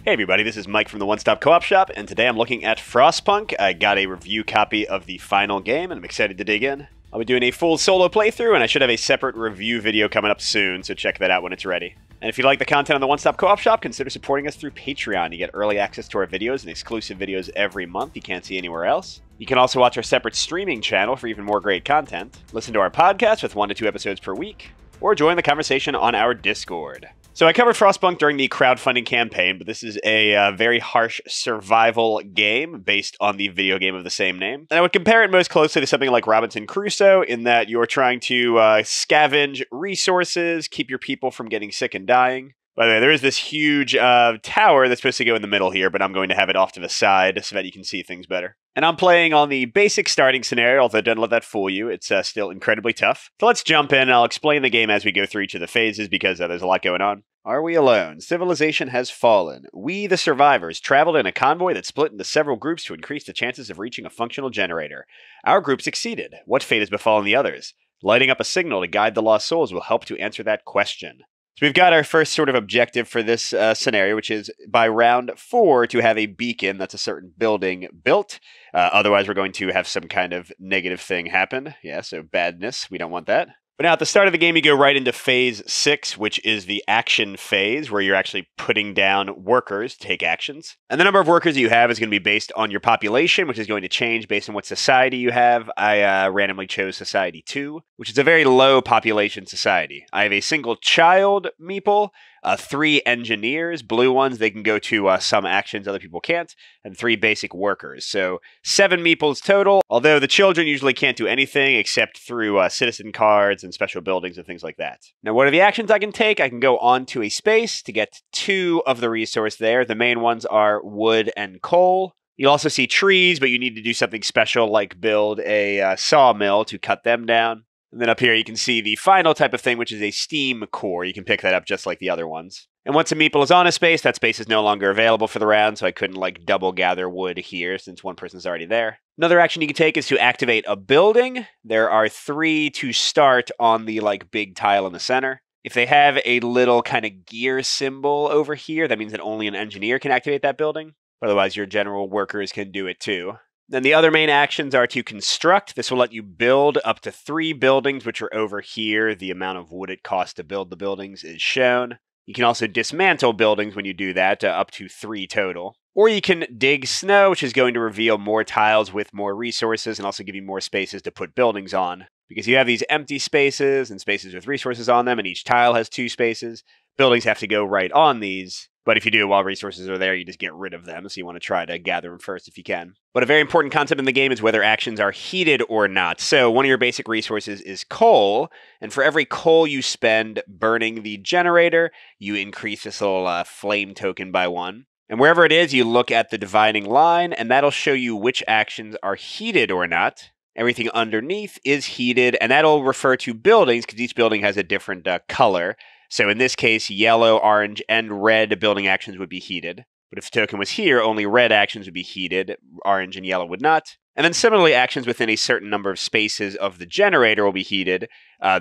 Hey everybody, this is Mike from the One Stop Co-op Shop, and today I'm looking at Frostpunk. I got a review copy of the final game, and I'm excited to dig in. I'll be doing a full solo playthrough, and I should have a separate review video coming up soon, so check that out when it's ready. And if you like the content on the One Stop Co-op Shop, consider supporting us through Patreon. You get early access to our videos and exclusive videos every month you can't see anywhere else. You can also watch our separate streaming channel for even more great content, listen to our podcast with 1 to 2 episodes per week, or join the conversation on our Discord. So I covered Frostpunk during the crowdfunding campaign, but this is a very harsh survival game based on the video game of the same name. And I would compare it most closely to something like Robinson Crusoe in that you're trying to scavenge resources, keep your people from getting sick and dying. By the way, there is this huge tower that's supposed to go in the middle here, but I'm going to have it off to the side so that you can see things better. And I'm playing on the basic starting scenario, although don't let that fool you. It's still incredibly tough. So let's jump in, and I'll explain the game as we go through each of the phases because there's a lot going on. Are we alone? Civilization has fallen. We, the survivors, traveled in a convoy that split into several groups to increase the chances of reaching a functional generator. Our group succeeded. What fate has befallen the others? Lighting up a signal to guide the lost souls will help to answer that question. So we've got our first sort of objective for this scenario, which is by round 4 to have a beacon that's a certain building built. Otherwise, we're going to have some kind of negative thing happen. Yeah, so badness. We don't want that. But now at the start of the game, you go right into phase 6, which is the action phase, where you're actually putting down workers to take actions. And the number of workers you have is going to be based on your population, which is going to change based on what society you have. I randomly chose Society 2, which is a very low population society. I have a single child meeple, 3 engineers, blue ones, they can go to some actions other people can't, and 3 basic workers. So 7 meeples total, although the children usually can't do anything except through citizen cards and special buildings and things like that. Now, what are the actions I can take? I can go onto a space to get 2 of the resource there. The main ones are wood and coal. You'll also see trees, but you need to do something special like build a sawmill to cut them down. And then up here you can see the final type of thing, which is a steam core. You can pick that up just like the other ones. And once a meeple is on a space, that space is no longer available for the round, so I couldn't like double gather wood here since one person's already there. Another action you can take is to activate a building. There are 3 to start on the like big tile in the center. If they have a little kind of gear symbol over here, that means that only an engineer can activate that building. Otherwise, your general workers can do it too. Then the other main actions are to construct. This will let you build up to 3 buildings, which are over here. The amount of wood it costs to build the buildings is shown. You can also dismantle buildings when you do that, up to 3 total. Or you can dig snow, which is going to reveal more tiles with more resources and also give you more spaces to put buildings on. Because you have these empty spaces and spaces with resources on them, and each tile has 2 spaces. Buildings have to go right on these. But if you do it while resources are there, you just get rid of them, so you want to try to gather them first if you can. But a very important concept in the game is whether actions are heated or not. So one of your basic resources is coal, and for every coal you spend burning the generator, you increase this little flame token by 1. And wherever it is, you look at the dividing line, and that'll show you which actions are heated or not. Everything underneath is heated, and that'll refer to buildings, because each building has a different color. So in this case, yellow, orange, and red building actions would be heated. But if the token was here, only red actions would be heated, orange and yellow would not. And then similarly, actions within a certain number of spaces of the generator will be heated.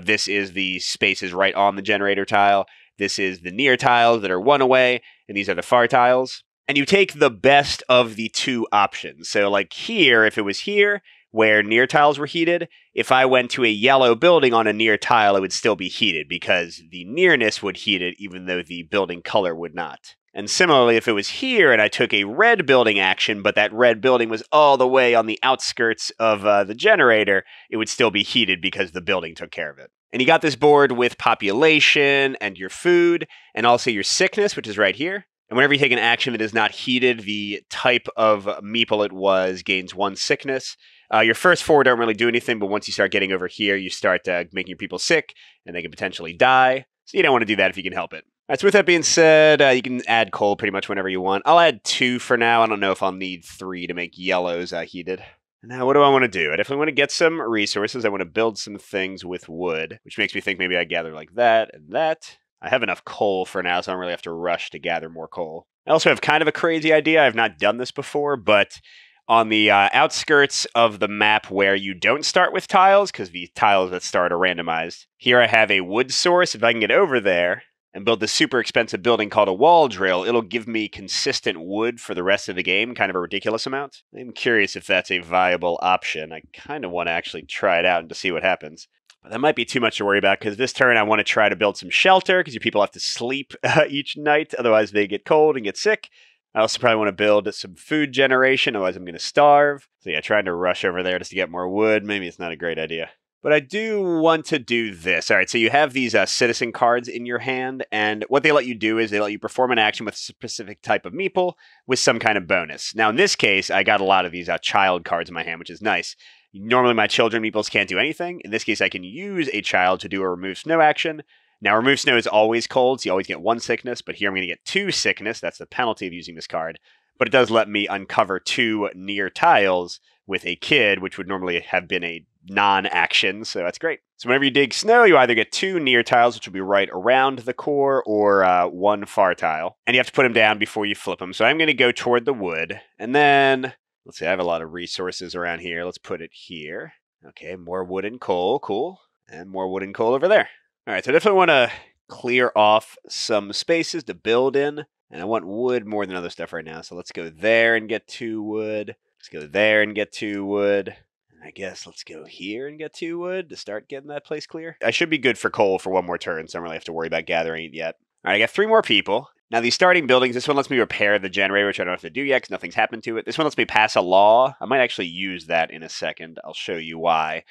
This is the spaces right on the generator tile. This is the near tiles that are 1 away, and these are the far tiles. And you take the best of the 2 options. So like here, if it was here, where near tiles were heated, if I went to a yellow building on a near tile, it would still be heated because the nearness would heat it even though the building color would not. And similarly, if it was here and I took a red building action, but that red building was all the way on the outskirts of the generator, it would still be heated because the building took care of it. And you got this board with population and your food and also your sickness, which is right here. And whenever you take an action that is not heated, the type of meeple it was gains 1 sickness. Your first 4 don't really do anything, but once you start getting over here, you start making your people sick, and they can potentially die. So you don't want to do that if you can help it. All right, so with that being said, you can add coal pretty much whenever you want. I'll add 2 for now. I don't know if I'll need 3 to make yellows heated. Now, what do I want to do? I definitely want to get some resources. I want to build some things with wood, which makes me think maybe I gather like that and that. I have enough coal for now, so I don't really have to rush to gather more coal. I also have kind of a crazy idea. I've not done this before, but on the outskirts of the map where you don't start with tiles, because the tiles that start are randomized, here I have a wood source. If I can get over there, and build this super expensive building called a wall drill, it'll give me consistent wood for the rest of the game, kind of a ridiculous amount. I'm curious if that's a viable option. I kind of want to actually try it out and to see what happens. But that might be too much to worry about, because this turn I want to try to build some shelter, because your people have to sleep each night, otherwise they get cold and get sick. I also probably want to build some food generation, otherwise I'm going to starve. So yeah, trying to rush over there just to get more wood, maybe it's not a great idea. But I do want to do this. All right, so you have these citizen cards in your hand, and what they let you do is they let you perform an action with a specific type of meeple with some kind of bonus. Now, in this case, I got a lot of these child cards in my hand, which is nice. Normally, my children meeples can't do anything. In this case, I can use a child to do a remove snow action. Now, remove snow is always cold, so you always get 1 sickness, but here I'm going to get 2 sickness. That's the penalty of using this card. But it does let me uncover 2 near tiles with a kid, which would normally have been a non-action, so that's great. So whenever you dig snow, you either get 2 near tiles, which will be right around the core, or 1 far tile. And you have to put them down before you flip them. So I'm going to go toward the wood, and then, let's see, I have a lot of resources around here. Let's put it here. Okay, more wood and coal, cool. And more wood and coal over there. All right, so I definitely want to clear off some spaces to build in, and I want wood more than other stuff right now. So let's go there and get 2 wood. Let's go there and get 2 wood. I guess let's go here and get 2 wood to start getting that place clear. I should be good for coal for 1 more turn, so I don't really have to worry about gathering it yet. All right, I got 3 more people. Now, these starting buildings, this one lets me repair the generator, which I don't have to do yet because nothing's happened to it. This one lets me pass a law. I might actually use that in a second. I'll show you why.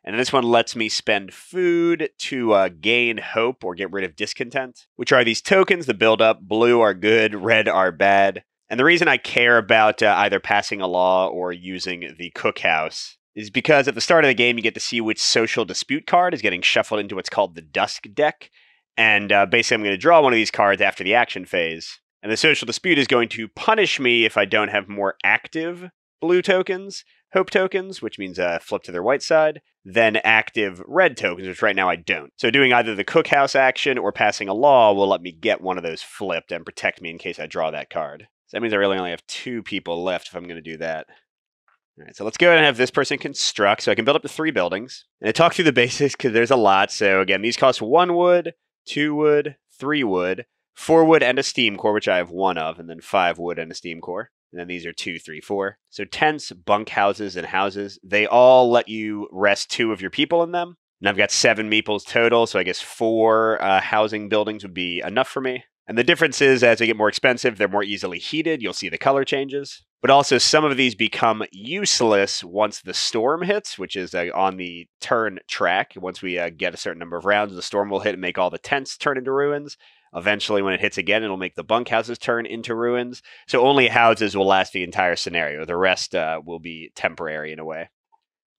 And this one lets me spend food to gain hope or get rid of discontent, which are these tokens that build up. Blue are good, red are bad. And the reason I care about either passing a law or using the cookhouse is because at the start of the game, you get to see which social dispute card is getting shuffled into what's called the Dusk deck. And basically, I'm going to draw one of these cards after the action phase. And the social dispute is going to punish me if I don't have more active blue tokens, hope tokens, which means flip to their white side, than active red tokens, which right now I don't. So doing either the cookhouse action or passing a law will let me get one of those flipped and protect me in case I draw that card. So that means I really only have 2 people left if I'm going to do that. All right, so let's go ahead and have this person construct. So I can build up to 3 buildings. And I talk through the basics because there's a lot. So again, these cost 1 wood, 2 wood, 3 wood, 4 wood, and a steam core, which I have 1 of, and then 5 wood and a steam core. And then these are 2, 3, 4. So tents, bunkhouses, and houses, they all let you rest 2 of your people in them. And I've got 7 meeples total, so I guess 4 housing buildings would be enough for me. And the difference is, as they get more expensive, they're more easily heated. You'll see the color changes. But also, some of these become useless once the storm hits, which is on the turn track. Once we get a certain number of rounds, the storm will hit and make all the tents turn into ruins. Eventually, when it hits again, it'll make the bunkhouses turn into ruins. So only houses will last the entire scenario. The rest will be temporary in a way.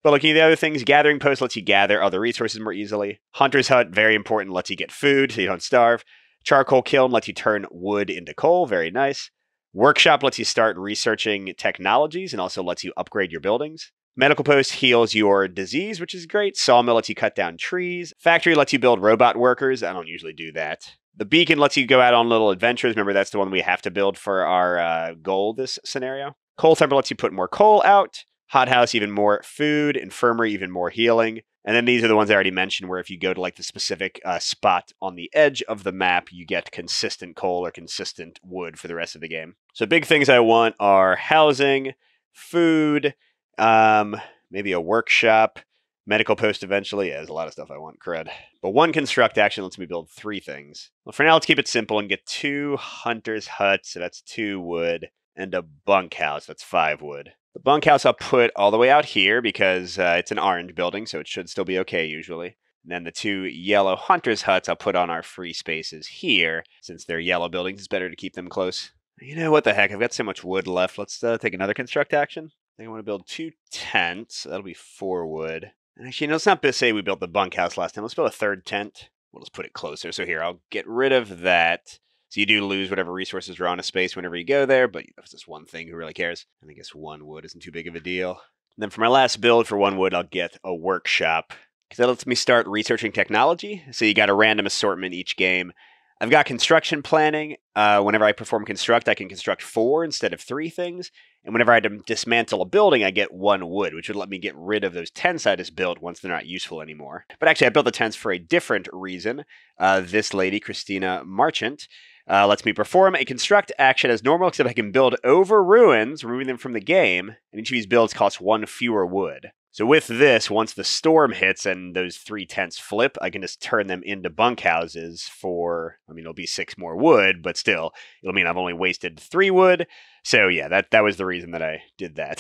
But looking at the other things, Gathering Post lets you gather other resources more easily. Hunter's Hut, very important, lets you get food so you don't starve. Charcoal Kiln lets you turn wood into coal, very nice. Workshop lets you start researching technologies and also lets you upgrade your buildings. Medical Post heals your disease, which is great. Sawmill lets you cut down trees. Factory lets you build robot workers. I don't usually do that. The Beacon lets you go out on little adventures. Remember, that's the one we have to build for our goal this scenario. Coal Temper lets you put more coal out. Hothouse, even more food. Infirmary, even more healing. And then these are the ones I already mentioned, where if you go to like the specific spot on the edge of the map, you get consistent coal or consistent wood for the rest of the game. So big things I want are housing, food, maybe a workshop, medical post eventually. Yeah, there's a lot of stuff I want, cred. But 1 construct action lets me build 3 things. Well, for now, let's keep it simple and get 2 hunters' huts, so that's 2 wood, and a bunkhouse, that's 5 wood. The bunkhouse I'll put all the way out here because it's an orange building, so it should still be okay usually. And then the 2 yellow hunters' huts I'll put on our free spaces here. Since they're yellow buildings, it's better to keep them close. You know what the heck, I've got so much wood left. Let's take another construct action. I think I want to build 2 tents, so that'll be 4 wood. And actually, let's not say we built the bunkhouse last time. Let's build a 3rd tent. We'll just put it closer. So here, I'll get rid of that. So you do lose whatever resources are on a space whenever you go there, but it's just 1 thing, who really cares? And I guess 1 wood isn't too big of a deal. And then for my last build for 1 wood, I'll get a workshop, because that lets me start researching technology. So you got a random assortment each game I've got construction planning. Whenever I perform construct, I can construct 4 instead of 3 things. And whenever I dismantle a building, I get 1 wood, which would let me get rid of those tents I just built once they're not useful anymore. But actually, I built the tents for a different reason. This lady, Christina Marchant, lets me perform a construct action as normal, except I can build over ruins, removing them from the game, and each of these builds costs 1 fewer wood. So with this, once the storm hits and those 3 tents flip, I can just turn them into bunkhouses for, it'll be 6 more wood, but still, it'll mean I've only wasted 3 wood. So yeah, that was the reason that I did that.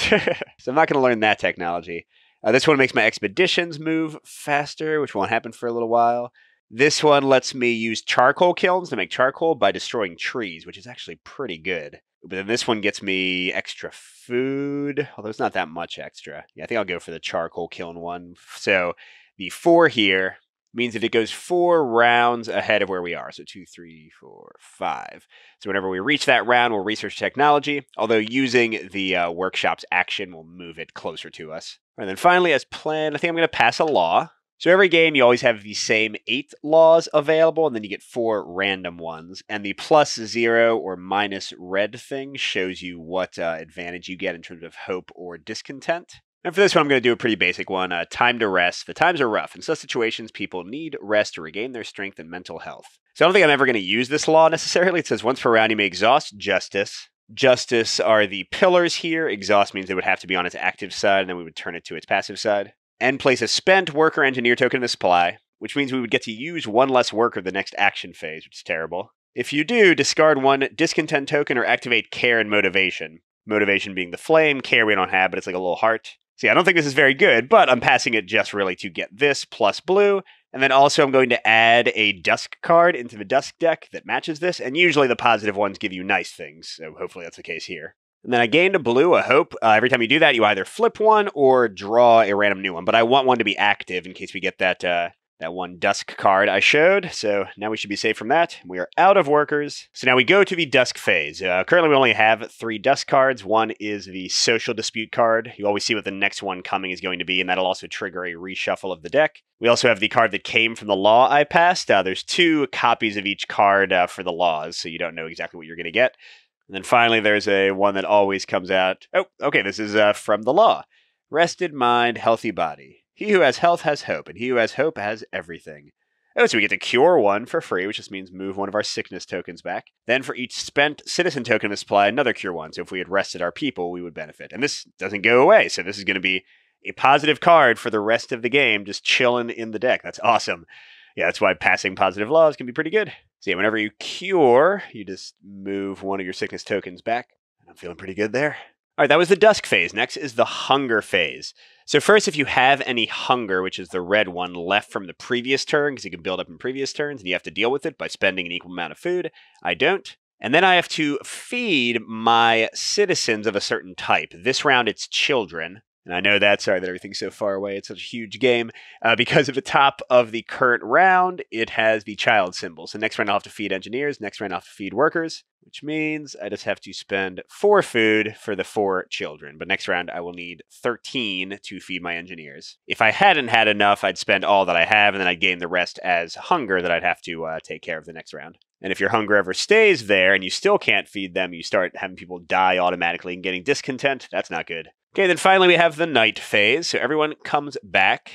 So I'm not going to learn that technology. This one makes my expeditions move faster, which won't happen for a little while. This one lets me use charcoal kilns to make charcoal by destroying trees, which is actually pretty good. But then this one gets me extra food, although it's not that much extra. Yeah, I think I'll go for the charcoal kiln one. So the 4 here means that it goes 4 rounds ahead of where we are. So 2, 3, 4, 5. So whenever we reach that round, we'll research technology, although using the workshop's action will move it closer to us. And then finally, as planned, I think I'm going to pass a law. So every game, you always have the same 8 laws available, and then you get 4 random ones. And the +0 or minus red thing shows you what advantage you get in terms of hope or discontent. And for this one, I'm going to do a pretty basic one. Time to rest. The times are rough. In such situations, people need rest to regain their strength and mental health. So I don't think I'm ever going to use this law necessarily. It says once per round, you may exhaust justice. Justice are the pillars here. Exhaust means it would have to be on its active side, and then we would turn it to its passive side. And place a spent worker engineer token in the supply, which means we would get to use 1 less worker the next action phase, which is terrible. If you do, discard 1 discontent token or activate care and motivation. Motivation being the flame, care we don't have, but it's like a little heart. See, I don't think this is very good, but I'm passing it just really to get this plus blue. And then also I'm going to add a dusk card into the dusk deck that matches this, and usually the positive ones give you nice things, so hopefully that's the case here. And then I gained a blue, a hope. Every time you do that, you either flip one or draw a random new one. But I want one to be active in case we get that 1 dusk card I showed. So now we should be safe from that. We are out of workers. So now we go to the dusk phase. Currently, we only have 3 dusk cards. One is the social dispute card. You always see what the next one coming is going to be, and that'll also trigger a reshuffle of the deck. We also have the card that came from the law I passed. There's 2 copies of each card for the laws, so you don't know exactly what you're going to get. And then finally, there's one that always comes out. Oh, okay, this is from the law. Rested mind, healthy body. He who has health has hope, and he who has hope has everything. Oh, so we get to cure 1 for free, which just means move 1 of our sickness tokens back. Then for each spent citizen token to supply, another cure 1. So if we had rested our people, we would benefit. And this doesn't go away, so this is going to be a positive card for the rest of the game, just chilling in the deck. That's awesome. Yeah, that's why passing positive laws can be pretty good. So yeah, whenever you cure, you just move 1 of your sickness tokens back. And I'm feeling pretty good there. All right, that was the dusk phase. Next is the hunger phase. So first, if you have any hunger, which is the red one, left from the previous turn, because you can build up in previous turns, and you have to deal with it by spending an equal amount of food. I don't. And then I have to feed my citizens of a certain type. This round, it's children. And I know that, sorry that everything's so far away. It's such a huge game. Because at the top of the current round, it has the child symbol. So next round I'll have to feed engineers. Next round I'll have to feed workers, which means I just have to spend 4 food for the 4 children. But next round I will need 13 to feed my engineers. If I hadn't had enough, I'd spend all that I have, and then I'd gain the rest as hunger that I'd have to take care of the next round. And if your hunger ever stays there and you still can't feed them, you start having people die automatically and getting discontent. That's not good. Okay, then finally we have the night phase. So everyone comes back.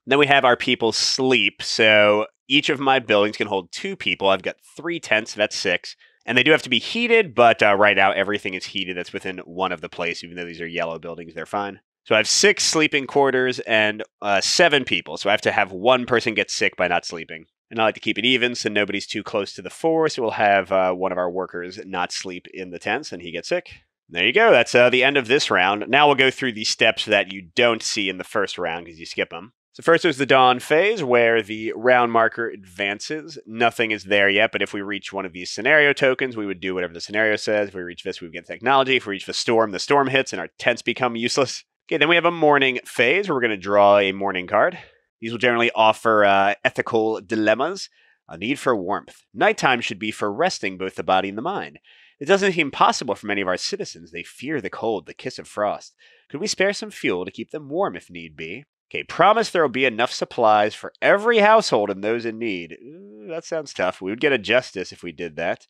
Then we have our people sleep. So each of my buildings can hold 2 people. I've got 3 tents, so that's 6. And they do have to be heated, but right now everything is heated that's within 1 of the place. Even though these are yellow buildings, they're fine. So I have 6 sleeping quarters and 7 people. So I have to have 1 person get sick by not sleeping. And I like to keep it even so nobody's too close to the 4. So we'll have one of our workers not sleep in the tents and he gets sick. There you go. That's the end of this round. Now we'll go through the steps that you don't see in the first round because you skip them. So first there's the dawn phase where the round marker advances. Nothing is there yet, but if we reach one of these scenario tokens, we would do whatever the scenario says. If we reach this, we would get technology. If we reach the storm hits and our tents become useless. Okay, then we have a morning phase where we're going to draw a morning card. These will generally offer ethical dilemmas. A need for warmth. Nighttime should be for resting both the body and the mind. It doesn't seem possible for many of our citizens. They fear the cold, the kiss of frost. Could we spare some fuel to keep them warm if need be? Okay, promise there will be enough supplies for every household and those in need. That sounds tough. We would get a justice if we did that.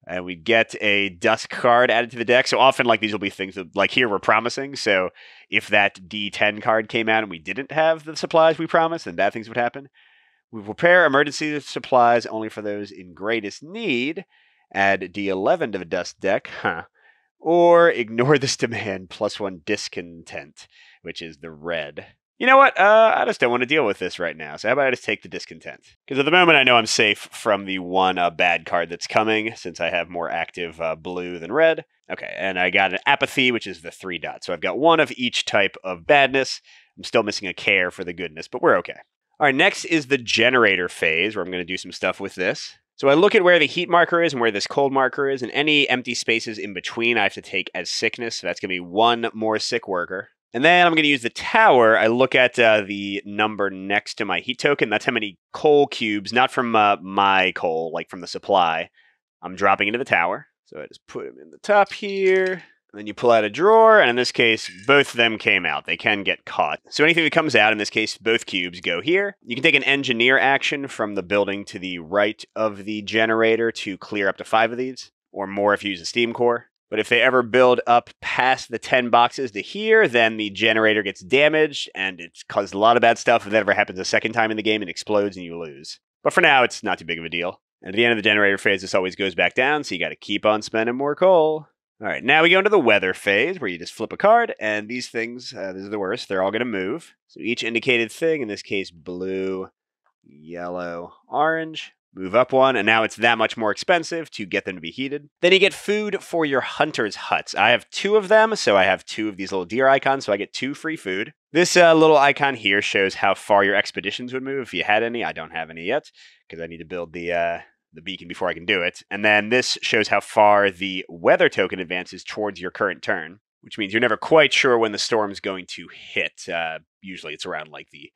And we'd get a dusk card added to the deck. So often, like, these will be things that, like, here we're promising. So if that D10 card came out and we didn't have the supplies we promised, then bad things would happen. We prepare emergency supplies only for those in greatest need. Add D11 to the dust deck. Or ignore this demand, +1 discontent, which is the red. You know what? I just don't want to deal with this right now. So how about I just take the discontent? Because at the moment I know I'm safe from the one bad card that's coming, since I have more active blue than red. Okay, and I got an apathy, which is the 3 dots. So I've got one of each type of badness. I'm still missing a care for the goodness, but we're okay. All right, next is the generator phase, where I'm going to do some stuff with this. So I look at where the heat marker is and where this cold marker is, and any empty spaces in between I have to take as sickness. So that's going to be 1 more sick worker. And then I'm going to use the tower. I look at the number next to my heat token. That's how many coal cubes, not from my coal, like from the supply, I'm dropping into the tower. So I just put them in the top here. And then you pull out a drawer, and in this case, both of them came out. They can get caught. So anything that comes out, in this case, both cubes go here. You can take an engineer action from the building to the right of the generator to clear up to 5 of these, or more if you use a steam core. But if they ever build up past the 10 boxes to here, then the generator gets damaged, and it's caused a lot of bad stuff. If that ever happens a second time in the game, it explodes and you lose. But for now, it's not too big of a deal. And at the end of the generator phase, this always goes back down, so you got to keep on spending more coal. All right, now we go into the weather phase, where you just flip a card, and these things, this is the worst, they're all going to move. So each indicated thing, in this case, blue, yellow, orange, move up 1, and now it's that much more expensive to get them to be heated. Then you get food for your hunter's huts. I have 2 of them, so I have 2 of these little deer icons, so I get 2 free food. This little icon here shows how far your expeditions would move if you had any. I don't have any yet, because I need to build the beacon before I can do it. And then this shows how far the weather token advances towards your current turn, which means you're never quite sure when the storm's going to hit. Usually it's around like the,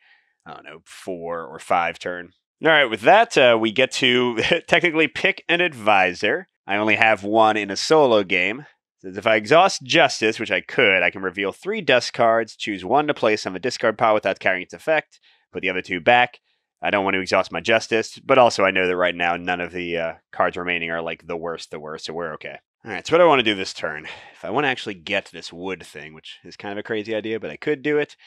4 or 5 turn. All right, with that, we get to technically pick an advisor. I only have 1 in a solo game. It says if I exhaust Justice, which I could, I can reveal 3 dust cards, choose 1 to place on the discard pile without carrying its effect, put the other 2 back. I don't want to exhaust my Justice, but also I know that right now none of the cards remaining are like the worst, so we're okay. All right, so what do I want to do this turn? If I want to actually get this wood thing, which is kind of a crazy idea, but I could do it,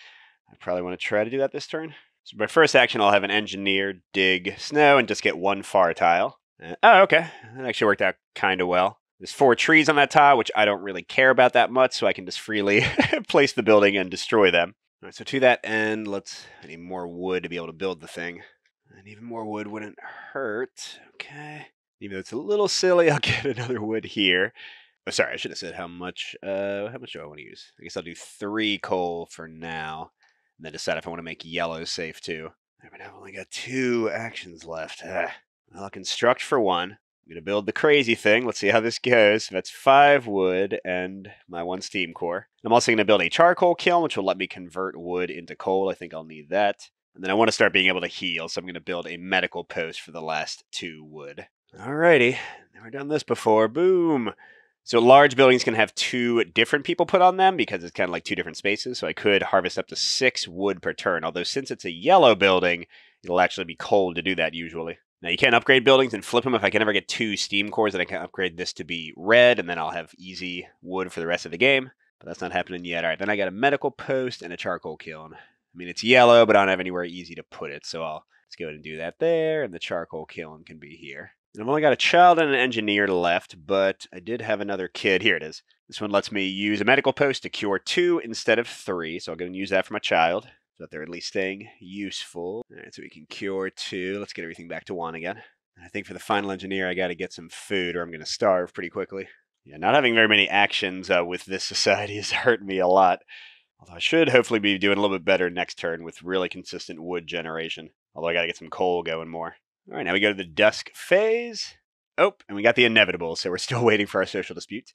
I probably want to try to do that this turn. So my first action, I'll have an engineer dig snow and just get 1 far tile. Oh, okay. That actually worked out kind of well. There's 4 trees on that tile, which I don't really care about that much, so I can just freely place the building and destroy them. All right, so to that end, I need more wood to be able to build the thing. And even more wood wouldn't hurt. Okay. Even though it's a little silly, I'll get another wood here. Oh, sorry, I should have said how much do I want to use? I guess I'll do 3 coal for now. And then decide if I want to make yellow safe too. But I've only got 2 actions left. Well, I'll construct for 1. I'm going to build the crazy thing. Let's see how this goes. That's 5 wood and my 1 steam core. I'm also going to build a charcoal kiln, which will let me convert wood into coal. I think I'll need that. And then I want to start being able to heal, so I'm going to build a medical post for the last 2 wood. Alrighty. Never done this before. Boom! So large buildings can have 2 different people put on them because it's kind of like 2 different spaces. So I could harvest up to 6 wood per turn. Although since it's a yellow building, it'll actually be cold to do that usually. Now you can't upgrade buildings and flip them. If I can ever get 2 steam cores, then I can upgrade this to be red, and then I'll have easy wood for the rest of the game. But that's not happening yet. All right, then I got a medical post and a charcoal kiln. I mean, it's yellow, but I don't have anywhere easy to put it. So let's go ahead and do that there, and the charcoal kiln can be here. And I've only got a child and an engineer left, but I did have another kid. Here it is. This one lets me use a medical post to cure 2 instead of 3, so I'll go and use that for my child, so that they're at least staying useful. All right, so we can cure 2. Let's get everything back to 1 again. And I think for the final engineer, I got to get some food, or I'm going to starve pretty quickly. Yeah, not having very many actions with this society has hurt me a lot. Although I should hopefully be doing a little bit better next turn with really consistent wood generation. Although I got to get some coal going more. All right, now we go to the dusk phase. Oh, and we got the inevitable, so we're still waiting for our social dispute.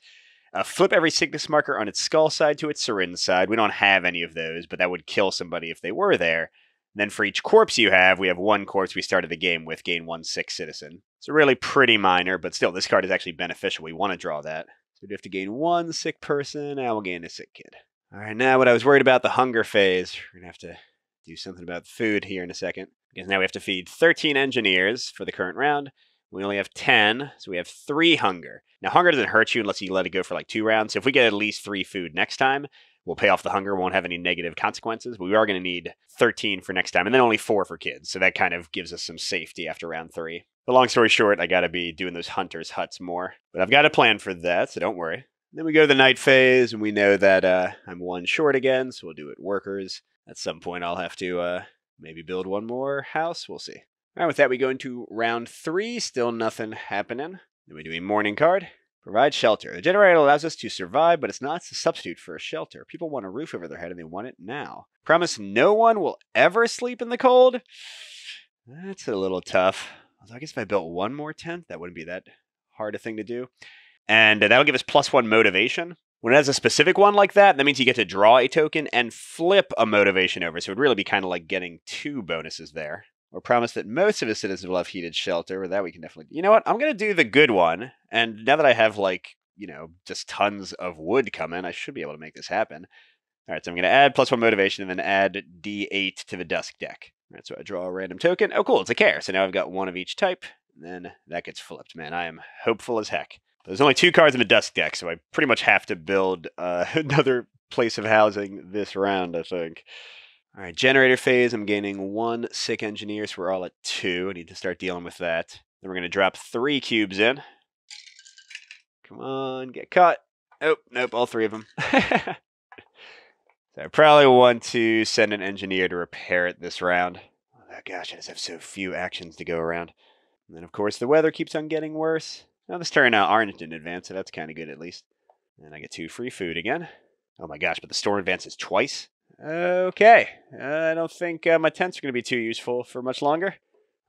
Flip every sickness marker on its skull side to its syringe side. We don't have any of those, but that would kill somebody if they were there. And then for each corpse you have, we have 1 corpse we started the game with, gain 1 sick citizen. So really pretty minor, but still, this card is actually beneficial. We want to draw that. So we have to gain 1 sick person, and we'll gain a sick kid. All right, now what I was worried about, the hunger phase. We're going to have to do something about food here in a second. Because now we have to feed 13 engineers for the current round. We only have 10, so we have 3 hunger. Now, hunger doesn't hurt you unless you let it go for like 2 rounds. So if we get at least 3 food next time, we'll pay off the hunger, won't have any negative consequences. But we are going to need 13 for next time, and then only 4 for kids. So that kind of gives us some safety after round 3. But long story short, I got to be doing those hunters' huts more. But I've got a plan for that, so don't worry. Then we go to the night phase, and we know that I'm 1 short again, so we'll do it workers. At some point, I'll have to maybe build 1 more house. We'll see. All right, with that, we go into round 3. Still nothing happening. Then we do a morning card. Provide shelter. The generator allows us to survive, but it's not a substitute for a shelter. People want a roof over their head, and they want it now. Promise no one will ever sleep in the cold? That's a little tough. I guess if I built 1 more tent, that wouldn't be that hard a thing to do. And that'll give us +1 motivation. When it has a specific one like that, that means you get to draw a token and flip a motivation over. So it would really be kind of like getting 2 bonuses there. Or promise that most of the citizens will have heated shelter. That we can definitely... You know what? I'm going to do the good one. And now that I have, like, just tons of wood coming, I should be able to make this happen. All right, so I'm going to add +1 motivation and then add D8 to the dusk deck. All right, so I draw a random token. Oh, cool, it's a care. So now I've got 1 of each type. And then that gets flipped. Man, I am hopeful as heck. There's only 2 cards in the dusk deck, so I pretty much have to build another place of housing this round, I think. All right, generator phase. I'm gaining 1 sick engineer, so we're all at 2. I need to start dealing with that. Then we're going to drop 3 cubes in. Come on, get caught. Oh, nope, all 3 of them. So I probably want to send an engineer to repair it this round. Oh, gosh, I just have so few actions to go around. And then, of course, the weather keeps on getting worse. Now, this turn out orange didn't advance, so that's kind of good at least. And I get 2 free food again. Oh my gosh, but the storm advances twice? Okay, I don't think my tents are going to be too useful for much longer.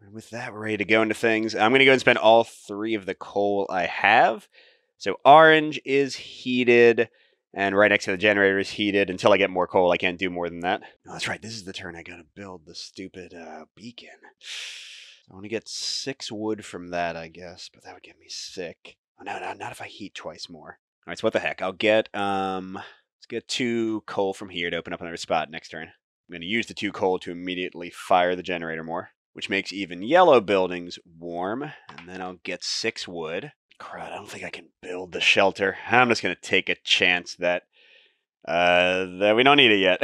And with that, we're ready to go into things. I'm going to go and spend all 3 of the coal I have. So orange is heated, and right next to the generator is heated. Until I get more coal, I can't do more than that. Oh, that's right, this is the turn I got to build the stupid beacon. I want to get 6 wood from that, I guess, but that would get me sick. Oh, no, not if I heat twice more. All right, so what the heck? I'll get, let's get 2 coal from here to open up another spot next turn. I'm going to use the 2 coal to immediately fire the generator more, which makes even yellow buildings warm. And then I'll get 6 wood. Crud, I don't think I can build the shelter. I'm just going to take a chance that we don't need it yet.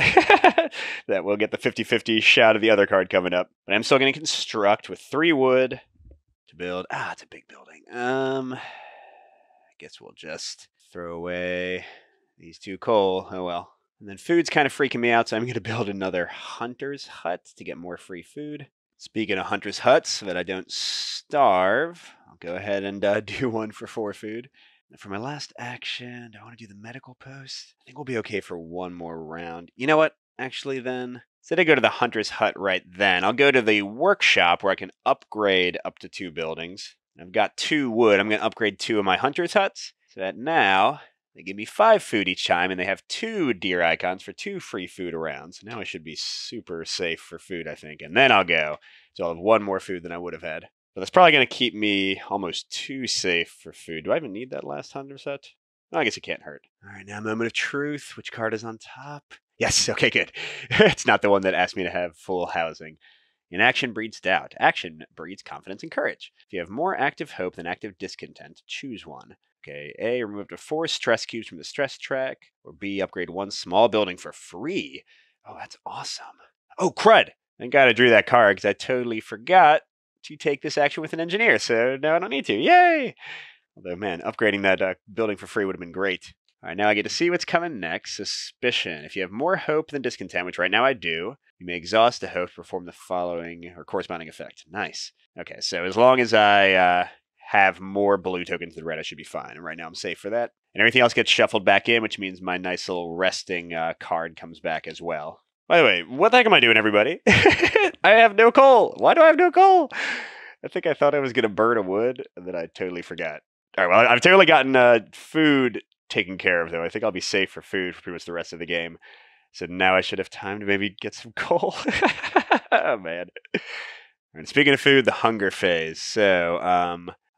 That we'll get the 50-50 shot of the other card coming up. But I'm still going to construct with 3 wood to build. It's a big building. I guess we'll just throw away these 2 coal. Oh well. And then food's kind of freaking me out, so I'm going to build another hunter's hut to get more free food. Speaking of hunter's huts, so that I don't starve, I'll go ahead and do 1 for 4 food. And for my last action, do I want to do the medical post? I think we'll be okay for 1 more round. You know what? Actually, then, instead of go to the hunter's hut right then, I'll go to the workshop where I can upgrade up to 2 buildings. I've got 2 wood. I'm going to upgrade 2 of my hunter's huts so that now they give me 5 food each time, and they have 2 deer icons for 2 free food around. So now I should be super safe for food, I think. And then I'll go. So I'll have 1 more food than I would have had. But that's probably going to keep me almost too safe for food. Do I even need that last hunter's hut? Oh, I guess it can't hurt. All right, now moment of truth. Which card is on top? Yes, okay, good. It's not the one that asked me to have full housing. Inaction breeds doubt. Action breeds confidence and courage. If you have more active hope than active discontent, choose one. Okay, A, remove up to 4 stress cubes from the stress track. Or B, upgrade 1 small building for free. Oh, that's awesome. Oh, crud! Thank God I drew that card because I totally forgot to take this action with an engineer. So now I don't need to. Yay! Although, man, upgrading that building for free would have been great. All right, now I get to see what's coming next. Suspicion. If you have more hope than discontent, which right now I do, you may exhaust the hope to perform the following or corresponding effect. Nice. Okay, so as long as I have more blue tokens than red, I should be fine. And right now I'm safe for that. And everything else gets shuffled back in, which means my nice little resting card comes back as well. By the way, what the heck am I doing, everybody? I have no coal. Why do I have no coal? I think I thought I was going to burn a wood, and then I totally forgot. All right, well, I've totally gotten food taken care of, though. I think I'll be safe for food for pretty much the rest of the game. So now I should have time to maybe get some coal. Oh, man. And speaking of food, the hunger phase. So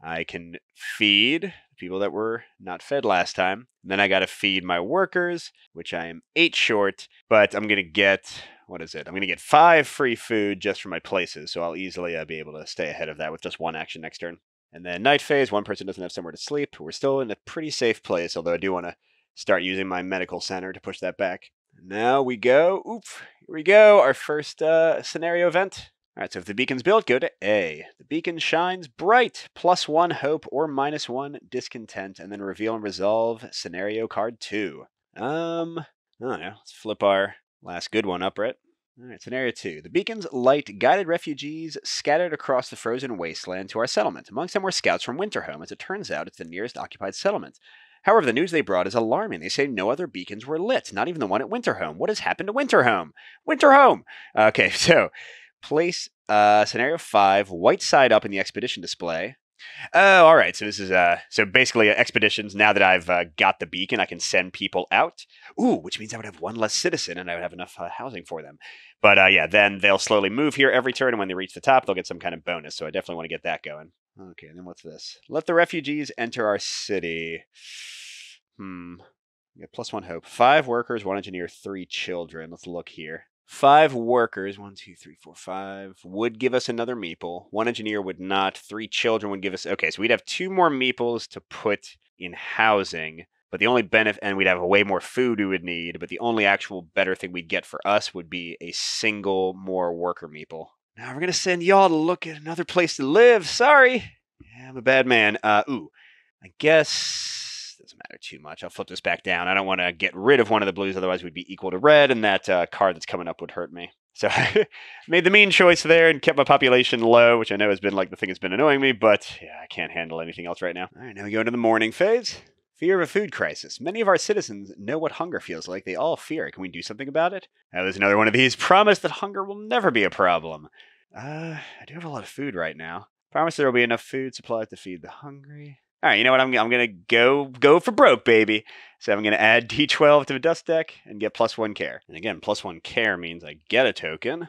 I can feed people that were not fed last time. And then I got to feed my workers, which I am 8 short. But I'm going to get what is it? I'm going to get 5 free food just for my places, so I'll easily be able to stay ahead of that with just 1 action next turn. And then night phase, 1 person doesn't have somewhere to sleep. We're still in a pretty safe place, although I do want to start using my medical center to push that back. Now we go. Oof. Here we go. Our first scenario event. All right, so if the beacon's built, go to A. The beacon shines bright. +1 hope or -1 discontent, and then reveal and resolve scenario card 2. I don't know. Let's flip our last good one up, right? All right, scenario 2. The beacon's light guided refugees scattered across the frozen wasteland to our settlement. Amongst them were scouts from Winterhome. As it turns out, it's the nearest occupied settlement. However, the news they brought is alarming. They say no other beacons were lit, not even the one at Winterhome. What has happened to Winterhome? Winterhome! Okay, so place scenario 5, white side up in the expedition display. Oh, all right. So this is so basically expeditions. Now that I've got the beacon, I can send people out. Ooh, which means I would have 1 less citizen, and I would have enough housing for them. But yeah, then they'll slowly move here every turn, and when they reach the top, they'll get some kind of bonus. So I definitely want to get that going. Okay, and then what's this? Let the refugees enter our city. Get +1 hope. 5 workers, 1 engineer, 3 children. Let's look here. 5 workers, 1, 2, 3, 4, 5, would give us another meeple. 1 engineer would not. 3 children would give us... Okay, so we'd have 2 more meeples to put in housing, but the only benefit... And we'd have way more food we would need, but the only actual better thing we'd get for us would be a single more worker meeple. Now we're going to send y'all to look at another place to live. Sorry. Yeah, I'm a bad man. Ooh, I guess... Doesn't matter too much. I'll flip this back down. I don't want to get rid of one of the blues, otherwise we'd be equal to red, and that card that's coming up would hurt me. So I made the mean choice there and kept my population low, which I know has been like the thing that's been annoying me, but yeah, I can't handle anything else right now. All right, now we go into the morning phase. Fear of a food crisis. Many of our citizens know what hunger feels like. They all fear it. Can we do something about it? There's another one of these. Promise that hunger will never be a problem. I do have a lot of food right now. Promise there will be enough food supplies to feed the hungry. All right, you know what? I'm going to go for broke, baby. So I'm going to add D12 to the dust deck and get +1 care. And again, +1 care means I get a token, and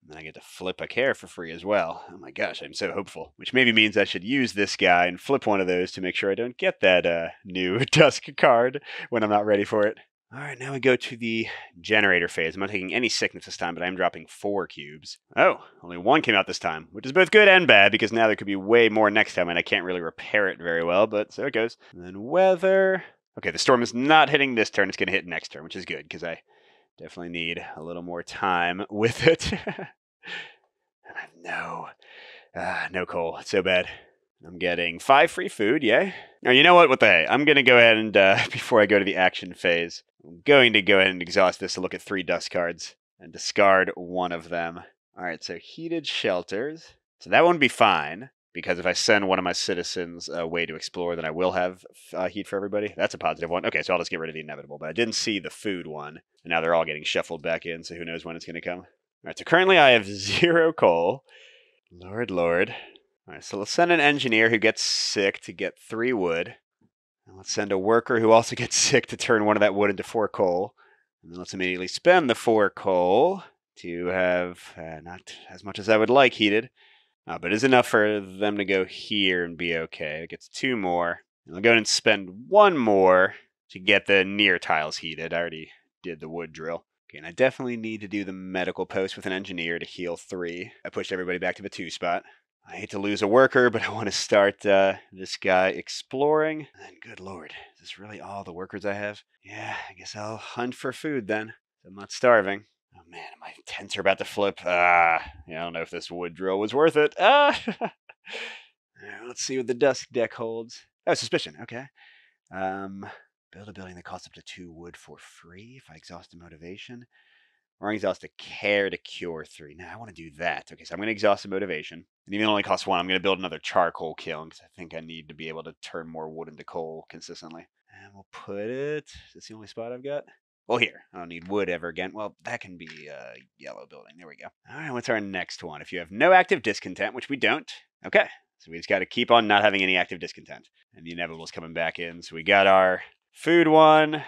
then I get to flip a care for free as well. Oh my gosh, I'm so hopeful. Which maybe means I should use this guy and flip one of those to make sure I don't get that new dusk card when I'm not ready for it. All right, now we go to the generator phase. I'm not taking any sickness this time, but I am dropping 4 cubes. Oh, only 1 came out this time, which is both good and bad, because now there could be way more next time, and I can't really repair it very well, but so it goes. And then weather. Okay, the storm is not hitting this turn. It's going to hit next turn, which is good, because I definitely need a little more time with it. No coal. It's so bad. I'm getting 5 free food, yay. Now, you know what? What the hey? I'm going to go ahead and, before I go to the action phase, I'm going to go ahead and exhaust this to look at 3 dust cards and discard 1 of them. All right, so heated shelters. So that won't be fine, because if I send one of my citizens away to explore, then I will have heat for everybody. That's a positive one. Okay, so I'll just get rid of the inevitable, but I didn't see the food one, and now they're all getting shuffled back in, so who knows when it's going to come. All right, so currently I have 0 coal. Lord. All right, so let's send an engineer who gets sick to get 3 wood. And let's send a worker who also gets sick to turn 1 of that wood into 4 coal. And then let's immediately spend the 4 coal to have not as much as I would like heated. But it's enough for them to go here and be okay. It gets 2 more. And I'll go and spend 1 more to get the near tiles heated. I already did the wood drill. Okay, and I definitely need to do the medical post with an engineer to heal 3. I pushed everybody back to the 2 spot. I hate to lose a worker, but I want to start this guy exploring. And good lord, is this really all the workers I have? Yeah, I guess I'll hunt for food then. I'm not starving. Oh man, my tents are about to flip. Yeah, I don't know if this wood drill was worth it. Let's see what the dusk deck holds. Oh, suspicion, okay. Build a building that costs up to 2 wood for free if I exhaust the motivation. Or exhaust a care to cure 3. Now, I want to do that. Okay, so I'm going to exhaust the motivation. And even though it only costs 1, I'm going to build another charcoal kiln, because I think I need to be able to turn more wood into coal consistently. And we'll put it... Is this the only spot I've got? Well, here. I don't need wood ever again. Well, that can be a yellow building. There we go. All right, what's our next one? If you have no active discontent, which we don't. Okay, so we just got to keep on not having any active discontent. And the inevitable's coming back in. So we got our food one...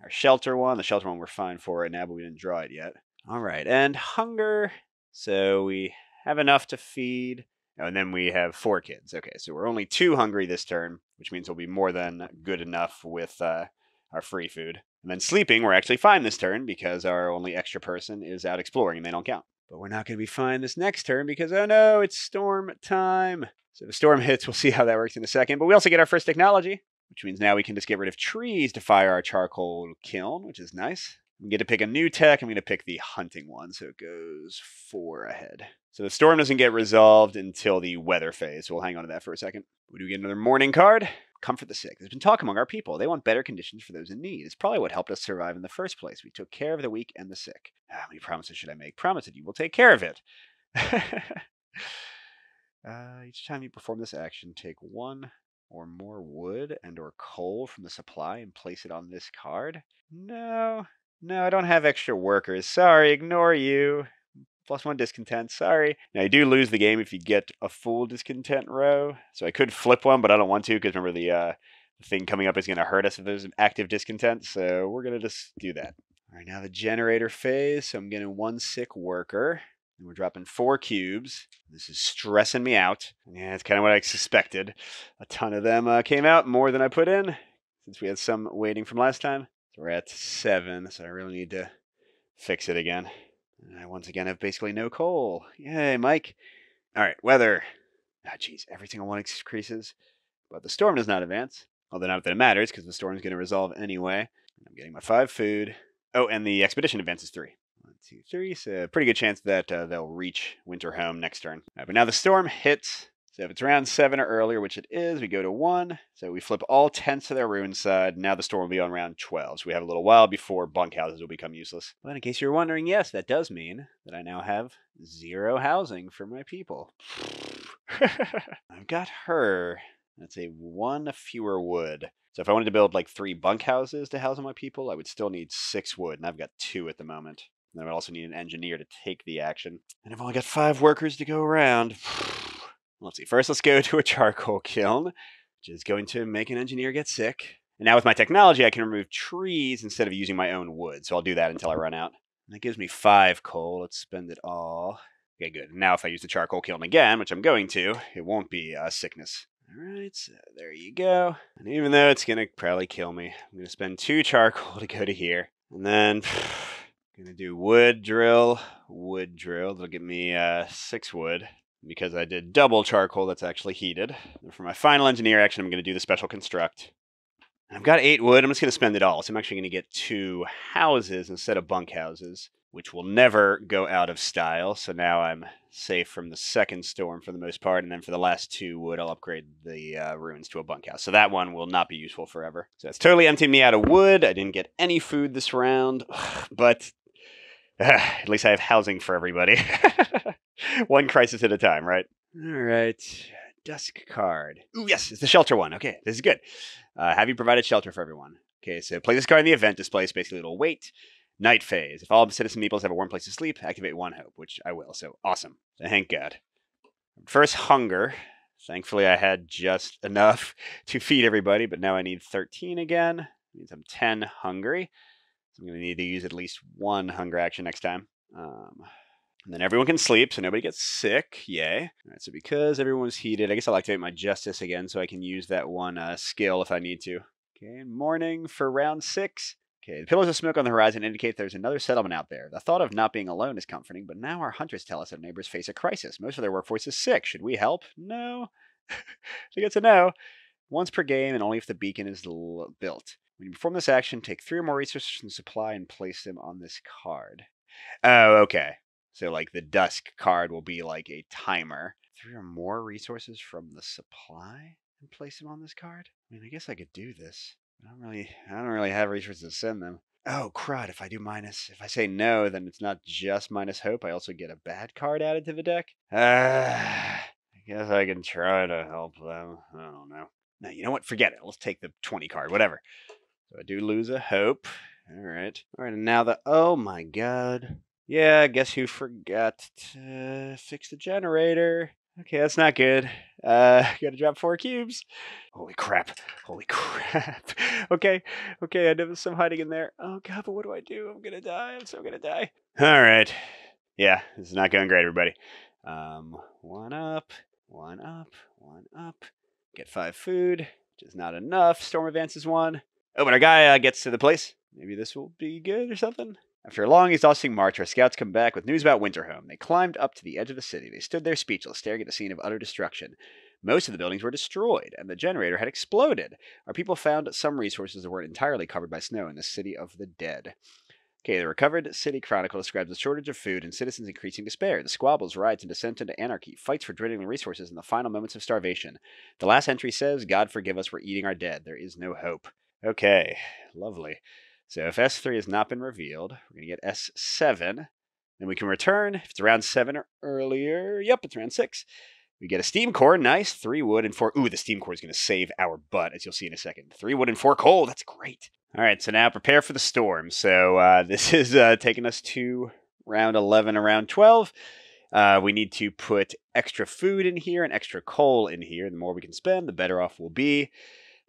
Our shelter one. The shelter one we're fine for right now, but we didn't draw it yet. All right, and hunger. So we have enough to feed. Oh, and then we have 4 kids. Okay, so we're only 2 hungry this turn, which means we'll be more than good enough with our free food. And then sleeping, we're actually fine this turn because our only extra person is out exploring and they don't count. But we're not going to be fine this next turn because, oh no, it's storm time. So if the storm hits, we'll see how that works in a second. But we also get our first technology, which means now we can just get rid of trees to fire our charcoal kiln, which is nice. We get to pick a new tech. I'm going to pick the hunting one, so it goes 4 ahead. So the storm doesn't get resolved until the weather phase. So we'll hang on to that for a second. We do get another morning card. Comfort the sick. There's been talk among our people. They want better conditions for those in need. It's probably what helped us survive in the first place. We took care of the weak and the sick. How many promises should I make? Promise that you will take care of it. Each time you perform this action, take 1 or more wood and or coal from the supply and place it on this card. No, I don't have extra workers. Sorry, ignore you. +1 discontent, sorry. Now, you do lose the game if you get a full discontent row. So I could flip one, but I don't want to because remember the thing coming up is going to hurt us if there's an active discontent. So we're going to just do that. All right, now the generator phase. So I'm getting 1 sick worker. And we're dropping 4 cubes. This is stressing me out. Yeah, it's kind of what I suspected. A ton of them came out, more than I put in, since we had some waiting from last time. So we're at 7, so I really need to fix it again. And I once again have basically no coal. Yay, Mike. All right, weather. Ah, geez, every single one increases. But the storm does not advance. Although not that it matters, because the storm is going to resolve anyway. I'm getting my 5 food. Oh, and the expedition advances 3. 1, 2, 3. So pretty good chance that they'll reach winter home next turn. But now the storm hits. So if it's around 7 or earlier, which it is, we go to 1. So we flip all tents to their ruin side. Now the storm will be on round 12. So we have a little while before bunkhouses will become useless. But in case you're wondering, yes, that does mean that I now have 0 housing for my people. I've got her. That's a 1 fewer wood. So if I wanted to build like 3 bunkhouses to house my people, I would still need 6 wood. And I've got 2 at the moment. And I would also need an engineer to take the action. And I've only got 5 workers to go around. Let's see. First, let's go to a charcoal kiln, which is going to make an engineer get sick. And now with my technology, I can remove trees instead of using my own wood. So I'll do that until I run out. And that gives me 5 coal. Let's spend it all. Okay, good. Now if I use the charcoal kiln again, which I'm going to, it won't be sickness. All right, so there you go. And even though it's going to probably kill me, I'm going to spend 2 charcoal to go to here. And then I'm going to do wood drill. That'll give me 6 wood. Because I did double charcoal that's actually heated. And for my final engineer action, I'm going to do the special construct. And I've got 8 wood. I'm just going to spend it all. So I'm actually going to get 2 houses instead of bunkhouses, which will never go out of style. So now I'm safe from the second storm for the most part. And then for the last 2 wood, I'll upgrade the ruins to a bunkhouse. So that one will not be useful forever. So that's totally emptied me out of wood. I didn't get any food this round. But at least I have housing for everybody. 1 crisis at a time, right? All right. Dusk card. Ooh, yes, it's the shelter one. Okay, this is good. Have you provided shelter for everyone? Okay, so play this card in the event display. Basically, it'll wait. Night phase. If all citizen meeples have a warm place to sleep, activate 1 hope, which I will. So awesome. Thank God. First, hunger. Thankfully, I had just enough to feed everybody, but now I need 13 again. That means I'm 10 hungry. So I'm going to need to use at least 1 hunger action next time. And then everyone can sleep, so nobody gets sick. Yay. All right, so because everyone's heated, I guess I'll activate my justice again so I can use that 1 skill if I need to. Okay, morning for round 6. Okay, the pillars of smoke on the horizon indicate there's another settlement out there. The thought of not being alone is comforting, but now our hunters tell us our neighbors face a crisis. Most of their workforce is sick. Should we help? No. I think it's a no. Once per game, and only if the beacon is built. When you perform this action, take 3 or more resources from the supply and place them on this card. Oh, okay. So, like, the dusk card will be like a timer. 3 or more resources from the supply and place them on this card? I mean, I guess I could do this. I don't really have resources to send them. Oh, crud. If I say no, then it's not just minus hope. I also get a bad card added to the deck. I guess I can try to help them. I don't know. No, you know what? Forget it. Let's take the 20 card, whatever. So I do lose a hope. All right, and now oh my God. Yeah, guess who forgot to fix the generator? Okay, that's not good. Gotta drop 4 cubes. Holy crap. Okay, I know there's some hiding in there. Oh God, but what do I do? I'm gonna die. I'm so gonna die. All right. Yeah, this is not going great, everybody. 1 up. Get 5 food, which is not enough. Storm advances 1. Oh, but our guy gets to the place. Maybe this will be good or something? After a long, exhausting march, our scouts come back with news about Winterhome. They climbed up to the edge of the city. They stood there speechless, staring at the scene of utter destruction. Most of the buildings were destroyed, and the generator had exploded. Our people found some resources that weren't entirely covered by snow in the city of the dead. Okay, the recovered city chronicle describes a shortage of food and citizens' increasing despair. The squabbles, riots, and descent into anarchy, fights for dwindling resources, and the final moments of starvation. The last entry says, God forgive us, we're eating our dead. There is no hope. Okay, lovely. So if S3 has not been revealed, we're going to get S7. Then we can return. If it's around 7 or earlier, yep, it's around 6. We get a steam core, nice. 3 wood and 4. Ooh, the steam core is going to save our butt, as you'll see in a second. 3 wood and 4 coal, that's great. All right, so now prepare for the storm. So this is taking us to round 11 around 12. We need to put extra food in here and extra coal in here. The more we can spend, the better off we'll be.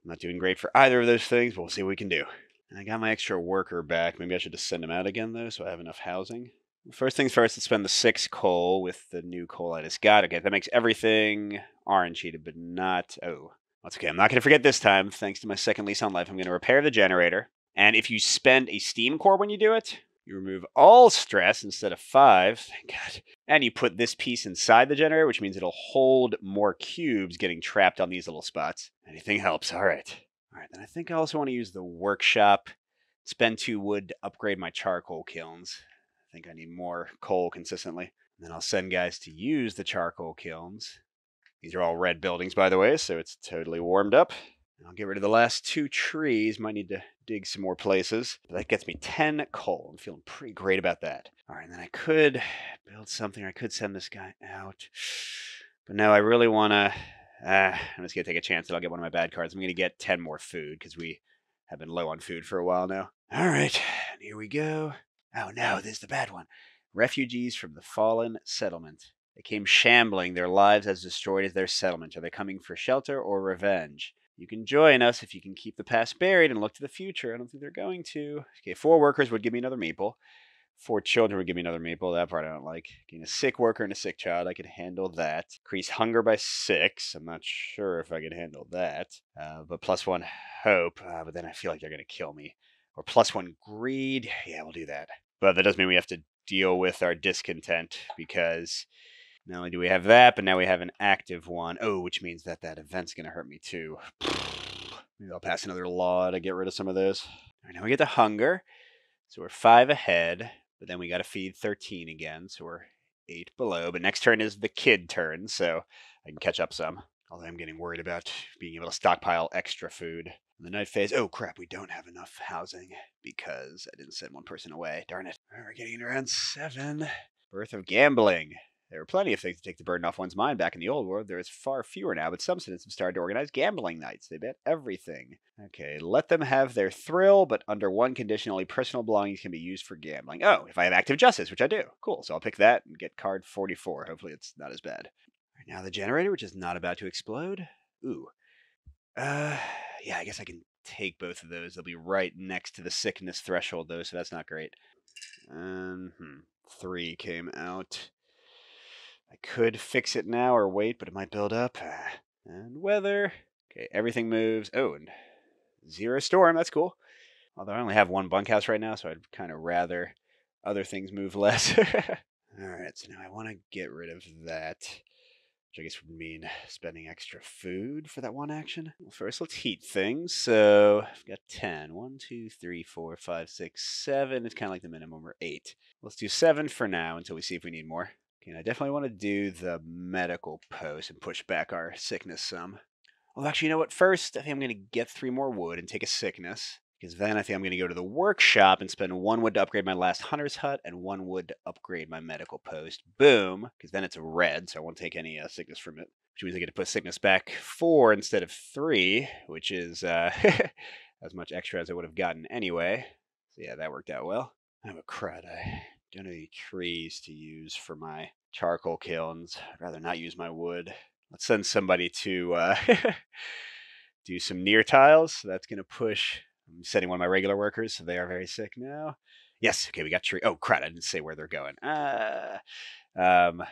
I'm not doing great for either of those things, but we'll see what we can do. And I got my extra worker back. Maybe I should just send him out again, though, so I have enough housing. First things first, let's spend the 6 coal with the new coal I just got. Okay, that makes everything orange heated, but not... Oh, that's okay. I'm not going to forget this time. Thanks to my second lease on life, I'm going to repair the generator. And if you spend a steam core when you do it, you remove all stress instead of 5. Thank God. And you put this piece inside the generator, which means it'll hold more cubes getting trapped on these little spots. Anything helps. All right. All right, then I think I also want to use the workshop. Spend 2 wood to upgrade my charcoal kilns. I think I need more coal consistently. And then I'll send guys to use the charcoal kilns. These are all red buildings, by the way, so it's totally warmed up. I'll get rid of the last 2 trees. Might need to dig some more places. But that gets me 10 coal. I'm feeling pretty great about that. All right, and then I could build something. I could send this guy out. But no, I really want to... I'm just going to take a chance that I'll get one of my bad cards. I'm going to get 10 more food because we have been low on food for a while now. All right, here we go. Oh no, this is the bad one. Refugees from the fallen settlement. They came shambling, their lives as destroyed as their settlement. Are they coming for shelter or revenge? You can join us if you can keep the past buried and look to the future. I don't think they're going to. Okay, 4 workers would give me another meeple. 4 children would give me another meeple. That part I don't like. Getting a sick worker and a sick child, I could handle that. Increase hunger by 6. I'm not sure if I can handle that. But +1 hope. But then I feel like they're going to kill me. Or +1 greed. Yeah, we'll do that. But that does mean we have to deal with our discontent because... Not only do we have that, but now we have an active one. Oh, which means that event's going to hurt me too. Maybe I'll pass another law to get rid of some of those. All right, now we get to hunger. So we're 5 ahead, but then we got to feed 13 again. So we're 8 below. But next turn is the kid turn, so I can catch up some. Although I'm getting worried about being able to stockpile extra food. In the night phase, oh crap, we don't have enough housing because I didn't send one person away. Darn it. All right, we're getting around 7. Birth of gambling. There were plenty of things to take the burden off one's mind back in the old world. There is far fewer now, but some citizens have started to organize gambling nights. They bet everything. Okay, let them have their thrill, but under one condition, only personal belongings can be used for gambling. Oh, if I have active justice, which I do. Cool, so I'll pick that and get card 44. Hopefully it's not as bad. Right now the generator, which is not about to explode. Ooh. Yeah, I guess I can take both of those. They'll be right next to the sickness threshold, though, so that's not great. 3 came out. I could fix it now or wait, but it might build up. And weather. Okay, everything moves. Oh, and 0 storm. That's cool. Although I only have 1 bunkhouse right now, so I'd kind of rather other things move less. Alright, so now I want to get rid of that. Which I guess would mean spending extra food for that one action. Well, first, let's heat things. So I've got 10. 1, 2, 3, 4, 5, 6, 7. It's kind of like the minimum, or 8. Let's do 7 for now until we see if we need more. Okay, and I definitely want to do the medical post and push back our sickness some. Well, actually, you know what? First, I think I'm going to get 3 more wood and take a sickness. Because then I think I'm going to go to the workshop and spend 1 wood to upgrade my last hunter's hut and 1 wood to upgrade my medical post. Boom. Because then it's a red, so I won't take any sickness from it. Which means I get to put sickness back 4 instead of 3, which is as much extra as I would have gotten anyway. So yeah, that worked out well. I'm a crud. I don't have any trees to use for my charcoal kilns. I'd rather not use my wood. Let's send somebody to do some near tiles. So that's going to push... I'm setting one of my regular workers, so they are very sick now. Yes, okay, we got tree. Oh, crap, I didn't say where they're going. I don't know.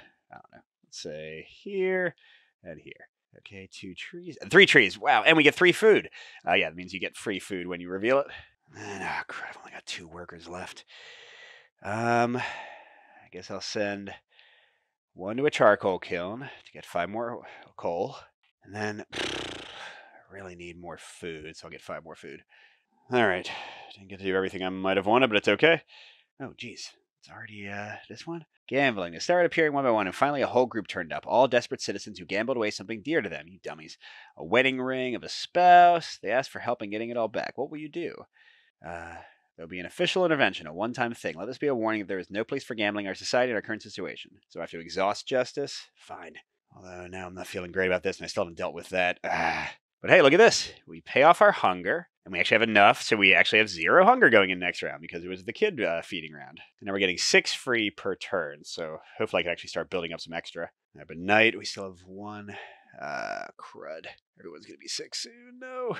Let's say here and here. Okay, 2 trees. And 3 trees. Wow, and we get 3 food. Yeah, that means you get free food when you reveal it. And, oh, crap, I've only got 2 workers left. I guess I'll send 1 to a charcoal kiln to get 5 more coal. And then, I really need more food, so I'll get 5 more food. Alright, didn't get to do everything I might have wanted, but it's okay. Oh, geez. It's already, this one? Gambling. They started appearing one by one, and finally a whole group turned up. All desperate citizens who gambled away something dear to them, you dummies. A wedding ring of a spouse. They asked for help in getting it all back. What will you do? There'll be an official intervention, a one-time thing. Let this be a warning that there is no place for gambling in our society in our current situation. So I have to exhaust justice? Fine. Although now I'm not feeling great about this, and I still haven't dealt with that. But hey, look at this. We pay off our hunger, and we actually have enough, so we actually have 0 hunger going in next round, because it was the kid feeding round. And now we're getting 6 free per turn, so hopefully I can actually start building up some extra. But night, we still have 1. Crud. Everyone's going to be sick soon. No.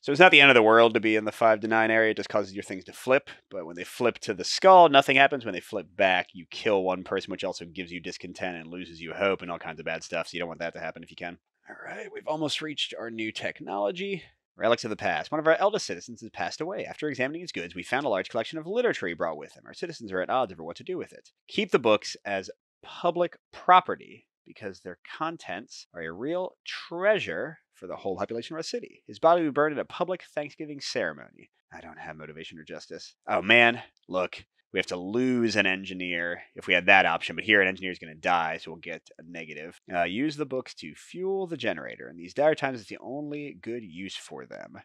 So it's not the end of the world to be in the 5 to 9 area. It just causes your things to flip. But when they flip to the skull, nothing happens. When they flip back, you kill one person, which also gives you discontent and loses you hope and all kinds of bad stuff. So you don't want that to happen if you can. All right, we've almost reached our new technology. Relics of the past. One of our eldest citizens has passed away. After examining his goods, we found a large collection of literature he brought with him. Our citizens are at odds over what to do with it. Keep the books as public property, because their contents are a real treasure for the whole population of our city. His body will be burned at a public Thanksgiving ceremony. I don't have motivation or justice. Oh man, look, we have to lose an engineer if we had that option, but here an engineer is going to die, so we'll get a negative. Use the books to fuel the generator. In these dire times, it's the only good use for them.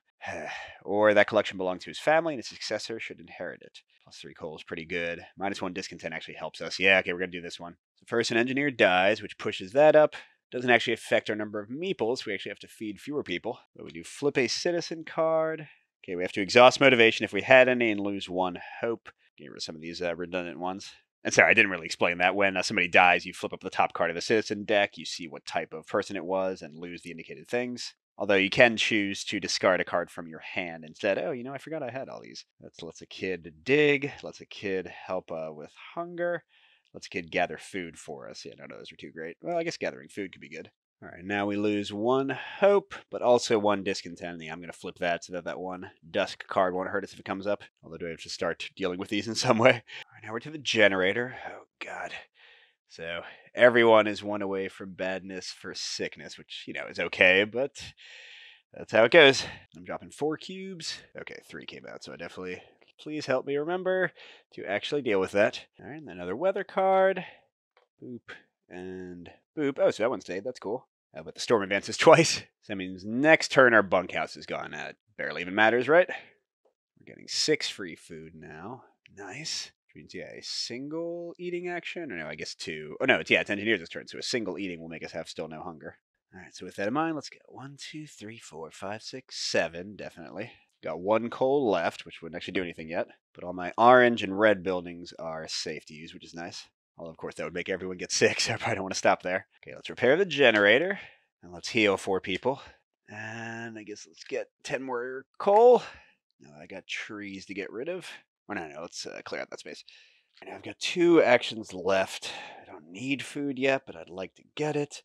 Or that collection belonged to his family, and his successor should inherit it. +3 coal is pretty good. -1 discontent actually helps us. Yeah, okay, we're going to do this one. So first an engineer dies, which pushes that up. Doesn't actually affect our number of meeples. We actually have to feed fewer people. But we do flip a citizen card. Okay, we have to exhaust motivation if we had any and lose 1 hope. Get rid of some of these redundant ones. And sorry, I didn't really explain that. When somebody dies, you flip up the top card of the citizen deck. You see what type of person it was and lose the indicated things. Although you can choose to discard a card from your hand instead. Oh, I forgot I had all these. That lets a kid dig. Lets a kid help with hunger. Lets a kid gather food for us. Yeah, none of those are too great. Well, I guess gathering food could be good. All right, now we lose 1 hope, but also 1 discontent. Yeah, I'm going to flip that so that that 1 dusk card won't hurt us if it comes up. Although do I have to start dealing with these in some way? All right, now we're to the generator. Oh, God. So everyone is 1 away from badness for sickness, which, is okay, but that's how it goes. I'm dropping 4 cubes. Okay, 3 came out, so I definitely... Please help me remember to actually deal with that. All right, and another weather card. Boop and boop. Oh, so that one stayed. That's cool. But the storm advances twice. So that means next turn our bunkhouse is gone. It barely even matters, right? We're getting 6 free food now. Nice. Which means, yeah, a single eating action. Or no, I guess 2. Oh, no, it's engineers' turn. So a single eating will make us have still no hunger. All right, so with that in mind, let's get 1, 2, 3, 4, 5, 6, 7. Definitely. Got 1 coal left, which wouldn't actually do anything yet. But all my orange and red buildings are safe to use, which is nice. Although, of course, that would make everyone get sick, so I probably don't want to stop there. Okay, let's repair the generator. And let's heal 4 people. And I guess let's get 10 more coal. No, I got trees to get rid of. Or no, let's clear out that space. And I've got 2 actions left. I don't need food yet, but I'd like to get it.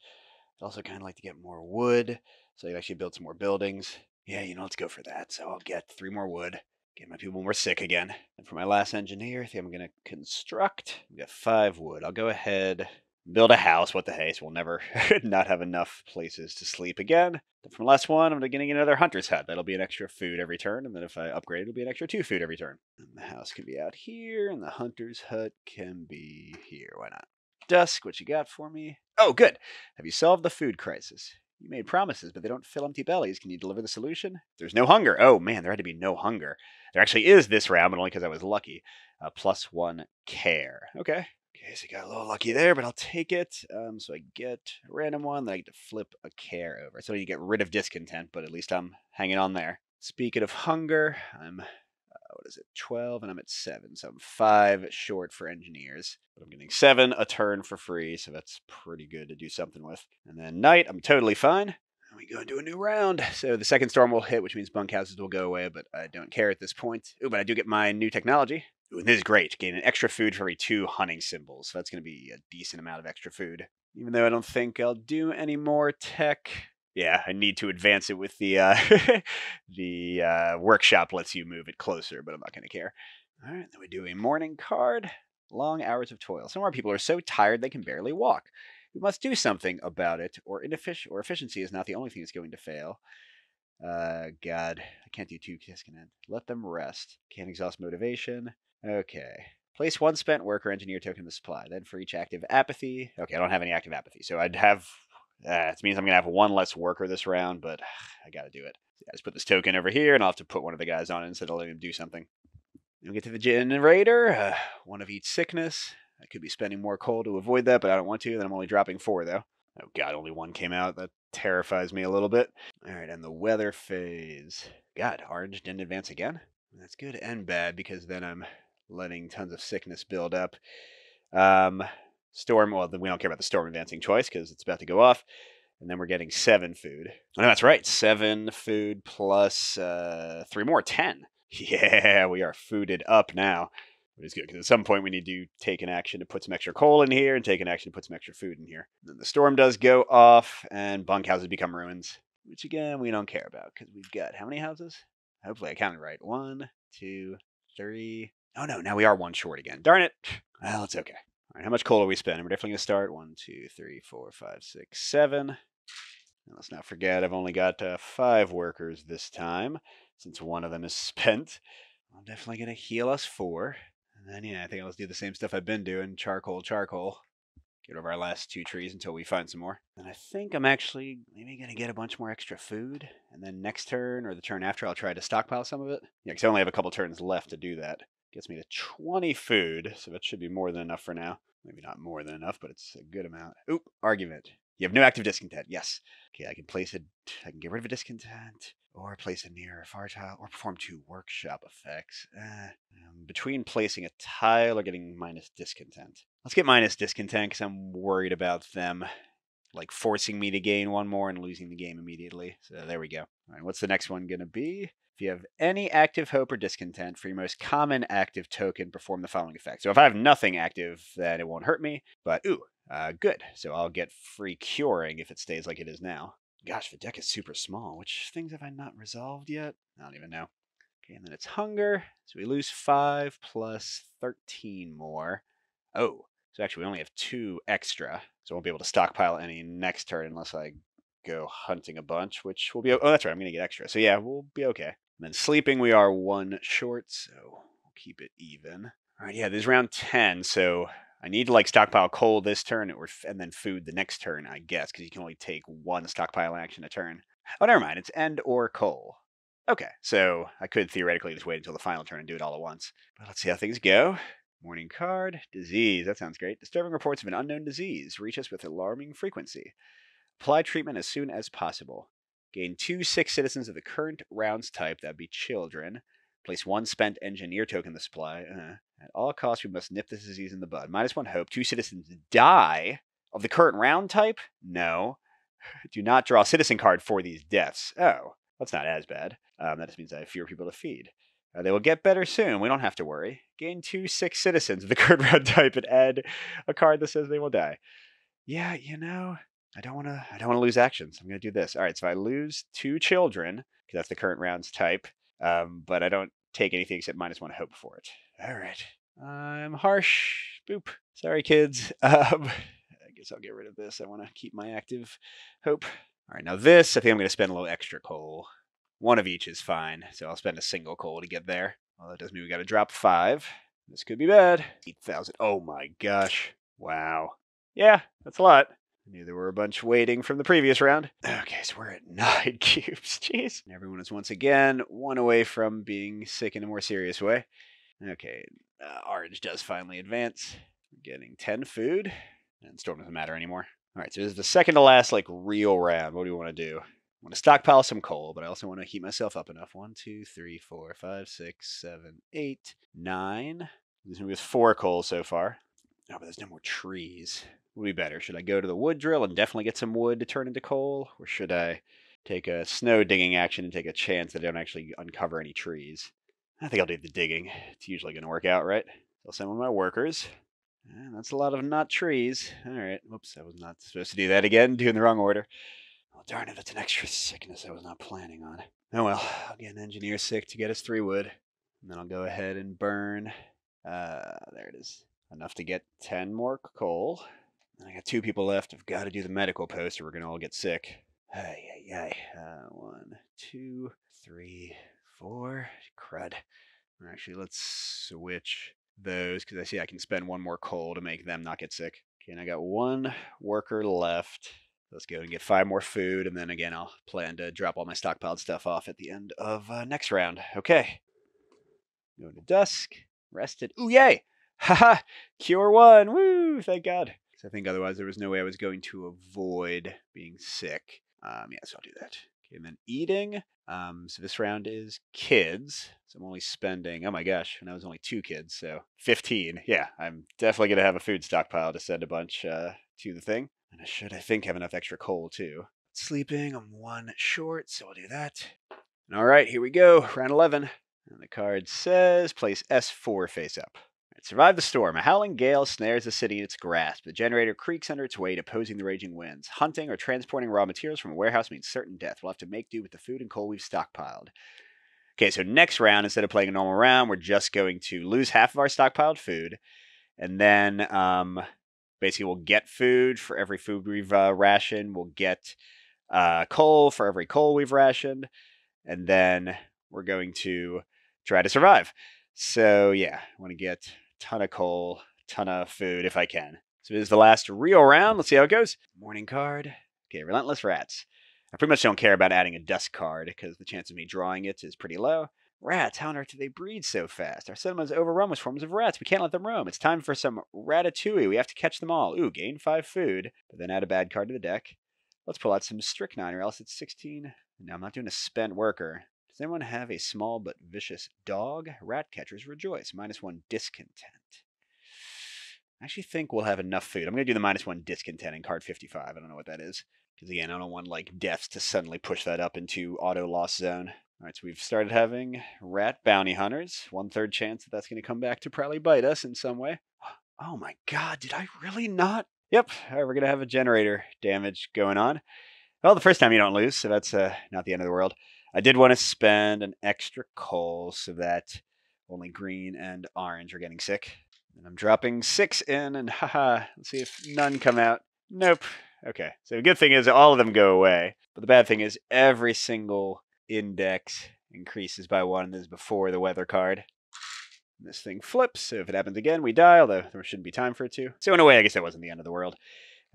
I'd also kind of like to get more wood, so I can actually build some more buildings. Yeah, let's go for that. So I'll get 3 more wood. Get my people more sick again. And for my last engineer, I think I'm going to construct. We got 5 wood. I'll go ahead, build a house. What the hey? So we'll never not have enough places to sleep again. Then for my last one, I'm getting another hunter's hut. That'll be an extra food every turn. And then if I upgrade, it'll be an extra 2 food every turn. And the house can be out here, and the hunter's hut can be here. Why not? Dusk, what you got for me? Oh, good. Have you solved the food crisis? You made promises, but they don't fill empty bellies. Can you deliver the solution? There's no hunger. Oh, man, there had to be no hunger. There actually is this round, but only because I was lucky. +1 care. Okay. Okay, so got a little lucky there, but I'll take it. So I get a random one, then I get to flip a care over. So you get rid of discontent, but at least I'm hanging on there. Speaking of hunger, I'm... 12, and I'm at 7, so I'm 5 short for engineers. But I'm getting 7 a turn for free, so that's pretty good to do something with. And then night, I'm totally fine. And we go into a new round. So the second storm will hit, which means bunkhouses will go away, but I don't care at this point. Ooh, but I do get my new technology. Ooh, and this is great. Gain an extra food for every 2 hunting symbols, so that's going to be a decent amount of extra food. Even though I don't think I'll do any more tech. Yeah, I need to advance it with the the workshop lets you move it closer, but I'm not going to care. All right, then we do a morning card. Long hours of toil. Some of our people are so tired they can barely walk. We must do something about it, or efficiency is not the only thing that's going to fail. God, I can't do two disconnect. Let them rest. Can't exhaust motivation. Okay. Place one spent work or engineer token in the supply. Then for each active apathy. Okay, I don't have any active apathy, so I'd have. It means I'm gonna have one less worker this round, but I gotta do it. Yeah, just put this token over here, and I'll have to put one of the guys on it instead of letting him do something. We'll get to the generator. One of each sickness. I could be spending more coal to avoid that, but I don't want to. Then I'm only dropping 4, though. Oh, God, only 1 came out. That terrifies me a little bit. All right, and the weather phase. God, orange didn't advance again? That's good and bad, because then I'm letting tons of sickness build up. Storm, well, we don't care about the storm advancing twice, because it's about to go off. And then we're getting 7 food. Oh, no, that's right. 7 food plus 3 more, 10. Yeah, we are fooded up now. Which is good, because at some point we need to take an action to put some extra coal in here and take an action to put some extra food in here. Then the storm does go off, and bunkhouses become ruins. Which, again, we don't care about, because we've got how many houses? Hopefully I counted right. 1, 2, 3. Oh, no, now we are 1 short again. Darn it. Well, it's okay. All right, how much coal are we spending? We're definitely going to start 1, 2, 3, 4, 5, 6, 7. And let's not forget, I've only got 5 workers this time, since one of them is spent. I'm definitely going to heal us 4. And then, yeah, I think I'll just do the same stuff I've been doing. Charcoal. Get over our last 2 trees until we find some more. And I think I'm actually maybe going to get a bunch more extra food. And then next turn, or the turn after, I'll try to stockpile some of it. Yeah, because I only have a couple turns left to do that. Gets me to 20 food, so that should be more than enough for now. Maybe not more than enough, but it's a good amount. Oop, argument. You have no active discontent. Yes. Okay, I can place it. I can get rid of a discontent, or place a near or far tile, or perform 2 workshop effects. Between placing a tile or getting minus discontent. Let's get minus discontent, because I'm worried about them like forcing me to gain 1 more and losing the game immediately. So there we go. All right, what's the next one going to be? If you have any active hope or discontent, for your most common active token, perform the following effect. So if I have nothing active, then it won't hurt me. But, good. So I'll get free curing if it stays like it is now. Gosh, the deck is super small. Which things have I not resolved yet? I don't even know. Okay, and then it's hunger. So we lose 5 plus 13 more. Oh, so actually we only have 2 extra. So I won't be able to stockpile any next turn unless I go hunting a bunch, which will be... Oh, that's right. I'm going to get extra. So yeah, we'll be okay. And then sleeping, we are 1 short, so we'll keep it even. All right, yeah, this is round 10, so I need to like stockpile coal this turn and then food the next turn, I guess, because you can only take 1 stockpile action a turn. Oh, never mind. It's end or coal. Okay, so I could theoretically just wait until the final turn and do it all at once. But let's see how things go. Morning card. Disease. That sounds great. Disturbing reports of an unknown disease reach us with alarming frequency. Apply treatment as soon as possible. Gain 2 sick citizens of the current round's type, that'd be children. Place 1 spent engineer token in the supply. At all costs, we must nip this disease in the bud. -1 hope. 2 citizens die of the current round type? No. Do not draw a citizen card for these deaths. Oh, that's not as bad. That just means I have fewer people to feed. They will get better soon. We don't have to worry. Gain 2 sick citizens of the current round type and add a card that says they will die. Yeah, you know, I don't want to lose actions. I'm going to do this. All right, so I lose 2 children, because that's the current round's type, but I don't take anything except -1 hope for it. All right. I'm harsh. Boop. Sorry, kids. I guess I'll get rid of this. I want to keep my active hope. All right, now this, I think I'm going to spend a little extra coal. 1 of each is fine, so I'll spend a single coal to get there. Well, that does mean we got to drop 5. This could be bad. 8,000. Oh my gosh. Wow. Yeah, that's a lot. I knew there were a bunch waiting from the previous round. Okay, so we're at 9 cubes. Jeez. And everyone is once again 1 away from being sick in a more serious way. Okay, orange does finally advance. We're getting 10 food. And storm doesn't matter anymore. All right, so this is the second to last, like, real round. What do we want to do? I want to stockpile some coal, but I also want to heat myself up enough. 1, 2, 3, 4, 5, 6, 7, 8, 9. This was 4 coal so far. Oh, but there's no more trees. Would be better. Should I go to the wood drill and definitely get some wood to turn into coal? Or should I take a snow digging action and take a chance that I don't actually uncover any trees? I think I'll do the digging. It's usually going to work out, right? I'll send one of my workers. And that's a lot of not trees. All right. Whoops, I was not supposed to do that again. Doing the wrong order. Oh, darn it, that's an extra sickness I was not planning on. Oh well, I'll get an engineer sick to get us 3 wood. And then I'll go ahead and burn, there it is. Enough to get 10 more coal. And I got 2 people left. I've got to do the medical post or we're going to all get sick. Ay, ay, ay. 1, 2, 3, 4. Crud. Actually, let's switch those because I see I can spend 1 more coal to make them not get sick. Okay, and I got 1 worker left. Let's go and get 5 more food, and then again, I'll plan to drop all my stockpiled stuff off at the end of next round. Okay. Going to dusk. Rested. Ooh, yay! Haha! Cure 1! Woo! Thank God. I think otherwise there was no way I was going to avoid being sick. Yeah, so I'll do that. Okay, and then eating. So this round is kids. So I'm only spending, oh my gosh, and I was only 2 kids, so 15. Yeah, I'm definitely going to have a food stockpile to send a bunch to the thing. And I should, I think, have enough extra coal, too. Sleeping, I'm 1 short, so I'll do that. And all right, here we go, round 11. And the card says, place S4 face up. Survive the storm. A howling gale snares the city in its grasp. The generator creaks under its weight, opposing the raging winds. Hunting or transporting raw materials from a warehouse means certain death. We'll have to make do with the food and coal we've stockpiled. Okay, so next round, instead of playing a normal round, we're just going to lose half of our stockpiled food. And then basically we'll get food for every food we've rationed. We'll get coal for every coal we've rationed. And then we're going to try to survive. So yeah, I want to get ton of coal, ton of food if I can. So this is the last real round. Let's see how it goes. Morning card. Okay, Relentless Rats. I pretty much don't care about adding a dust card because the chance of me drawing it is pretty low. Rats, how on earth do they breed so fast? Our cinema is overrun with swarms of rats. We can't let them roam. It's time for some ratatouille. We have to catch them all. Ooh, gain 5 food, but then add a bad card to the deck. Let's pull out some strychnine or else it's 16. No, I'm not doing a spent worker. Does anyone have a small but vicious dog? Rat catchers rejoice. -1 discontent. I actually think we'll have enough food. I'm going to do the -1 discontent in card 55. I don't know what that is. Because again, I don't want like deaths to suddenly push that up into auto loss zone. Alright, so we've started having rat bounty hunters. 1/3 chance that that's going to come back to probably bite us in some way. Oh my god, did I really not? Yep, alright, we're going to have a generator damage going on. Well, the first time you don't lose, so that's not the end of the world. I did want to spend an extra coal so that only green and orange are getting sick. And I'm dropping 6 in, and haha, let's see if none come out. Nope. Okay, so the good thing is all of them go away. But the bad thing is every single index increases by 1. This is before the weather card. And this thing flips, so if it happens again, we die, although there shouldn't be time for it to. So in a way, I guess that wasn't the end of the world.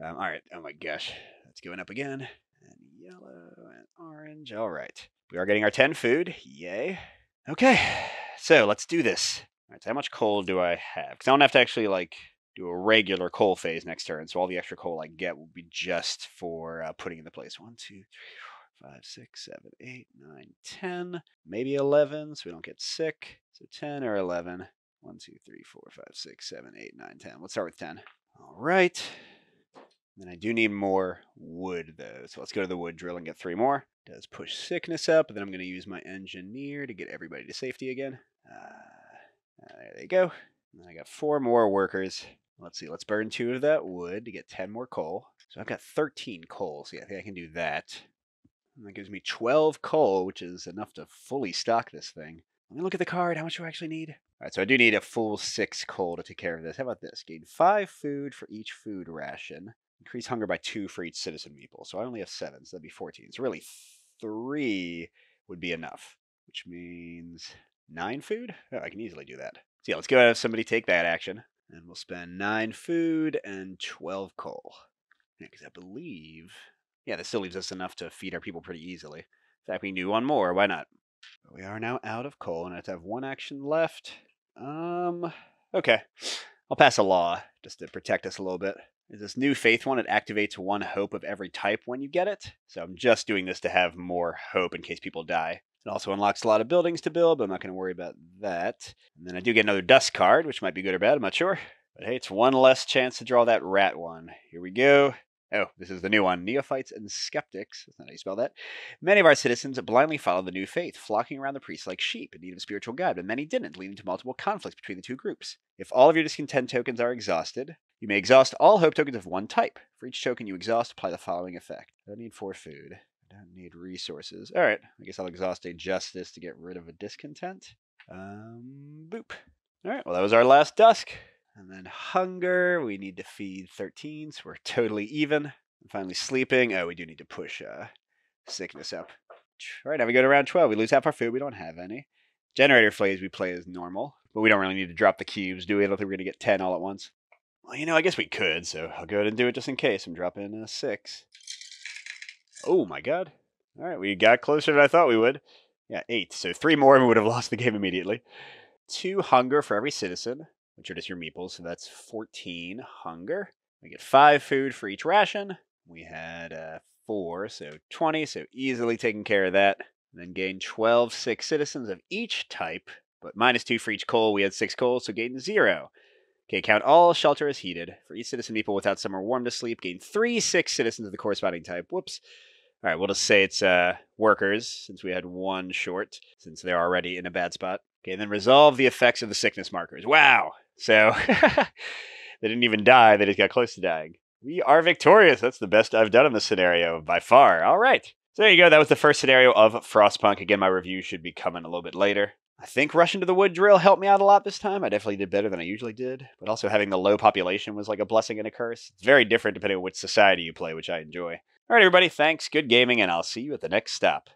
Alright, oh my gosh. That's going up again. And yellow and orange. Alright. We are getting our 10 food. Yay. Okay, so let's do this. Alright, so how much coal do I have? Because I don't have to actually, like, do a regular coal phase next turn, so all the extra coal I get will be just for putting in the place. 1, 2, 3, 4, 5, 6, 7, 8, 9, 10. Maybe 11, so we don't get sick. So 10 or 11. 1, 2, 3, 4, 5, 6, 7, 8, 9, 10. Let's start with 10. Alright. Then I do need more wood, though. So let's go to the wood drill and get 3 more. Does push sickness up, but then I'm going to use my engineer to get everybody to safety again. There they go. And then I got 4 more workers. Let's see, let's burn 2 of that wood to get 10 more coal. So I've got 13 coal, so yeah, I think I can do that. And that gives me 12 coal, which is enough to fully stock this thing. Let me look at the card. How much do I actually need? All right, so I do need a full 6 coal to take care of this. How about this? Gain 5 food for each food ration. Increase hunger by 2 for each citizen meeple. So I only have 7, so that'd be 14. So really 3 would be enough, which means 9 food? Oh, I can easily do that. So yeah, let's go have somebody take that action. And we'll spend 9 food and 12 coal. Yeah, because I believe... Yeah, this still leaves us enough to feed our people pretty easily. In fact, we can do 1 more. Why not? But we are now out of coal, and I have to have 1 action left. Okay. I'll pass a law, just to protect us a little bit. There's this new faith one. It activates 1 hope of every type when you get it. So I'm just doing this to have more hope in case people die. It also unlocks a lot of buildings to build, but I'm not going to worry about that. And then I do get another dust card, which might be good or bad. I'm not sure. But hey, it's 1 less chance to draw that rat one. Here we go. Oh, this is the new one. Neophytes and skeptics. That's not how you spell that. Many of our citizens blindly followed the new faith, flocking around the priests like sheep in need of a spiritual guide, but many didn't, leading to multiple conflicts between the 2 groups. If all of your discontent tokens are exhausted, You may exhaust all hope tokens of one type. For each token you exhaust, apply the following effect. I don't need 4 food. I don't need resources. Alright, I guess I'll exhaust a justice to get rid of a discontent. Boop. Alright, well that was our last dusk. And then hunger, we need to feed 13, so we're totally even. And finally sleeping, oh, we do need to push sickness up. Alright, now we go to round 12. We lose half our food, we don't have any. Generator phase we play as normal, but we don't really need to drop the cubes, do we? I don't think we're going to get 10 all at once. Well, you know, I guess we could, so I'll go ahead and do it just in case. I'm dropping 6. Oh my god. Alright, we got closer than I thought we would. Yeah, 8. So 3 more and we would have lost the game immediately. 2 hunger for every citizen, which are just your meeples, so that's 14 hunger. We get 5 food for each ration. We had 4, so 20, so easily taking care of that. And then gain 12 sick citizens of each type, but -2 for each coal. We had 6 coal, so gain 0. Okay, count all shelter as heated. For each citizen meeple without summer warm to sleep, gain 3 sick citizens of the corresponding type. Whoops. All right, we'll just say it's workers, since we had 1 short, since they're already in a bad spot. Okay, and then resolve the effects of the sickness markers. Wow! So, they didn't even die, they just got close to dying. We are victorious. That's the best I've done in this scenario, by far. All right. So there you go. That was the first scenario of Frostpunk. Again, my review should be coming a little bit later. I think rushing to the wood drill helped me out a lot this time. I definitely did better than I usually did. But also having the low population was like a blessing and a curse. It's very different depending on which society you play, which I enjoy. All right, everybody. Thanks. Good gaming, and I'll see you at the next stop.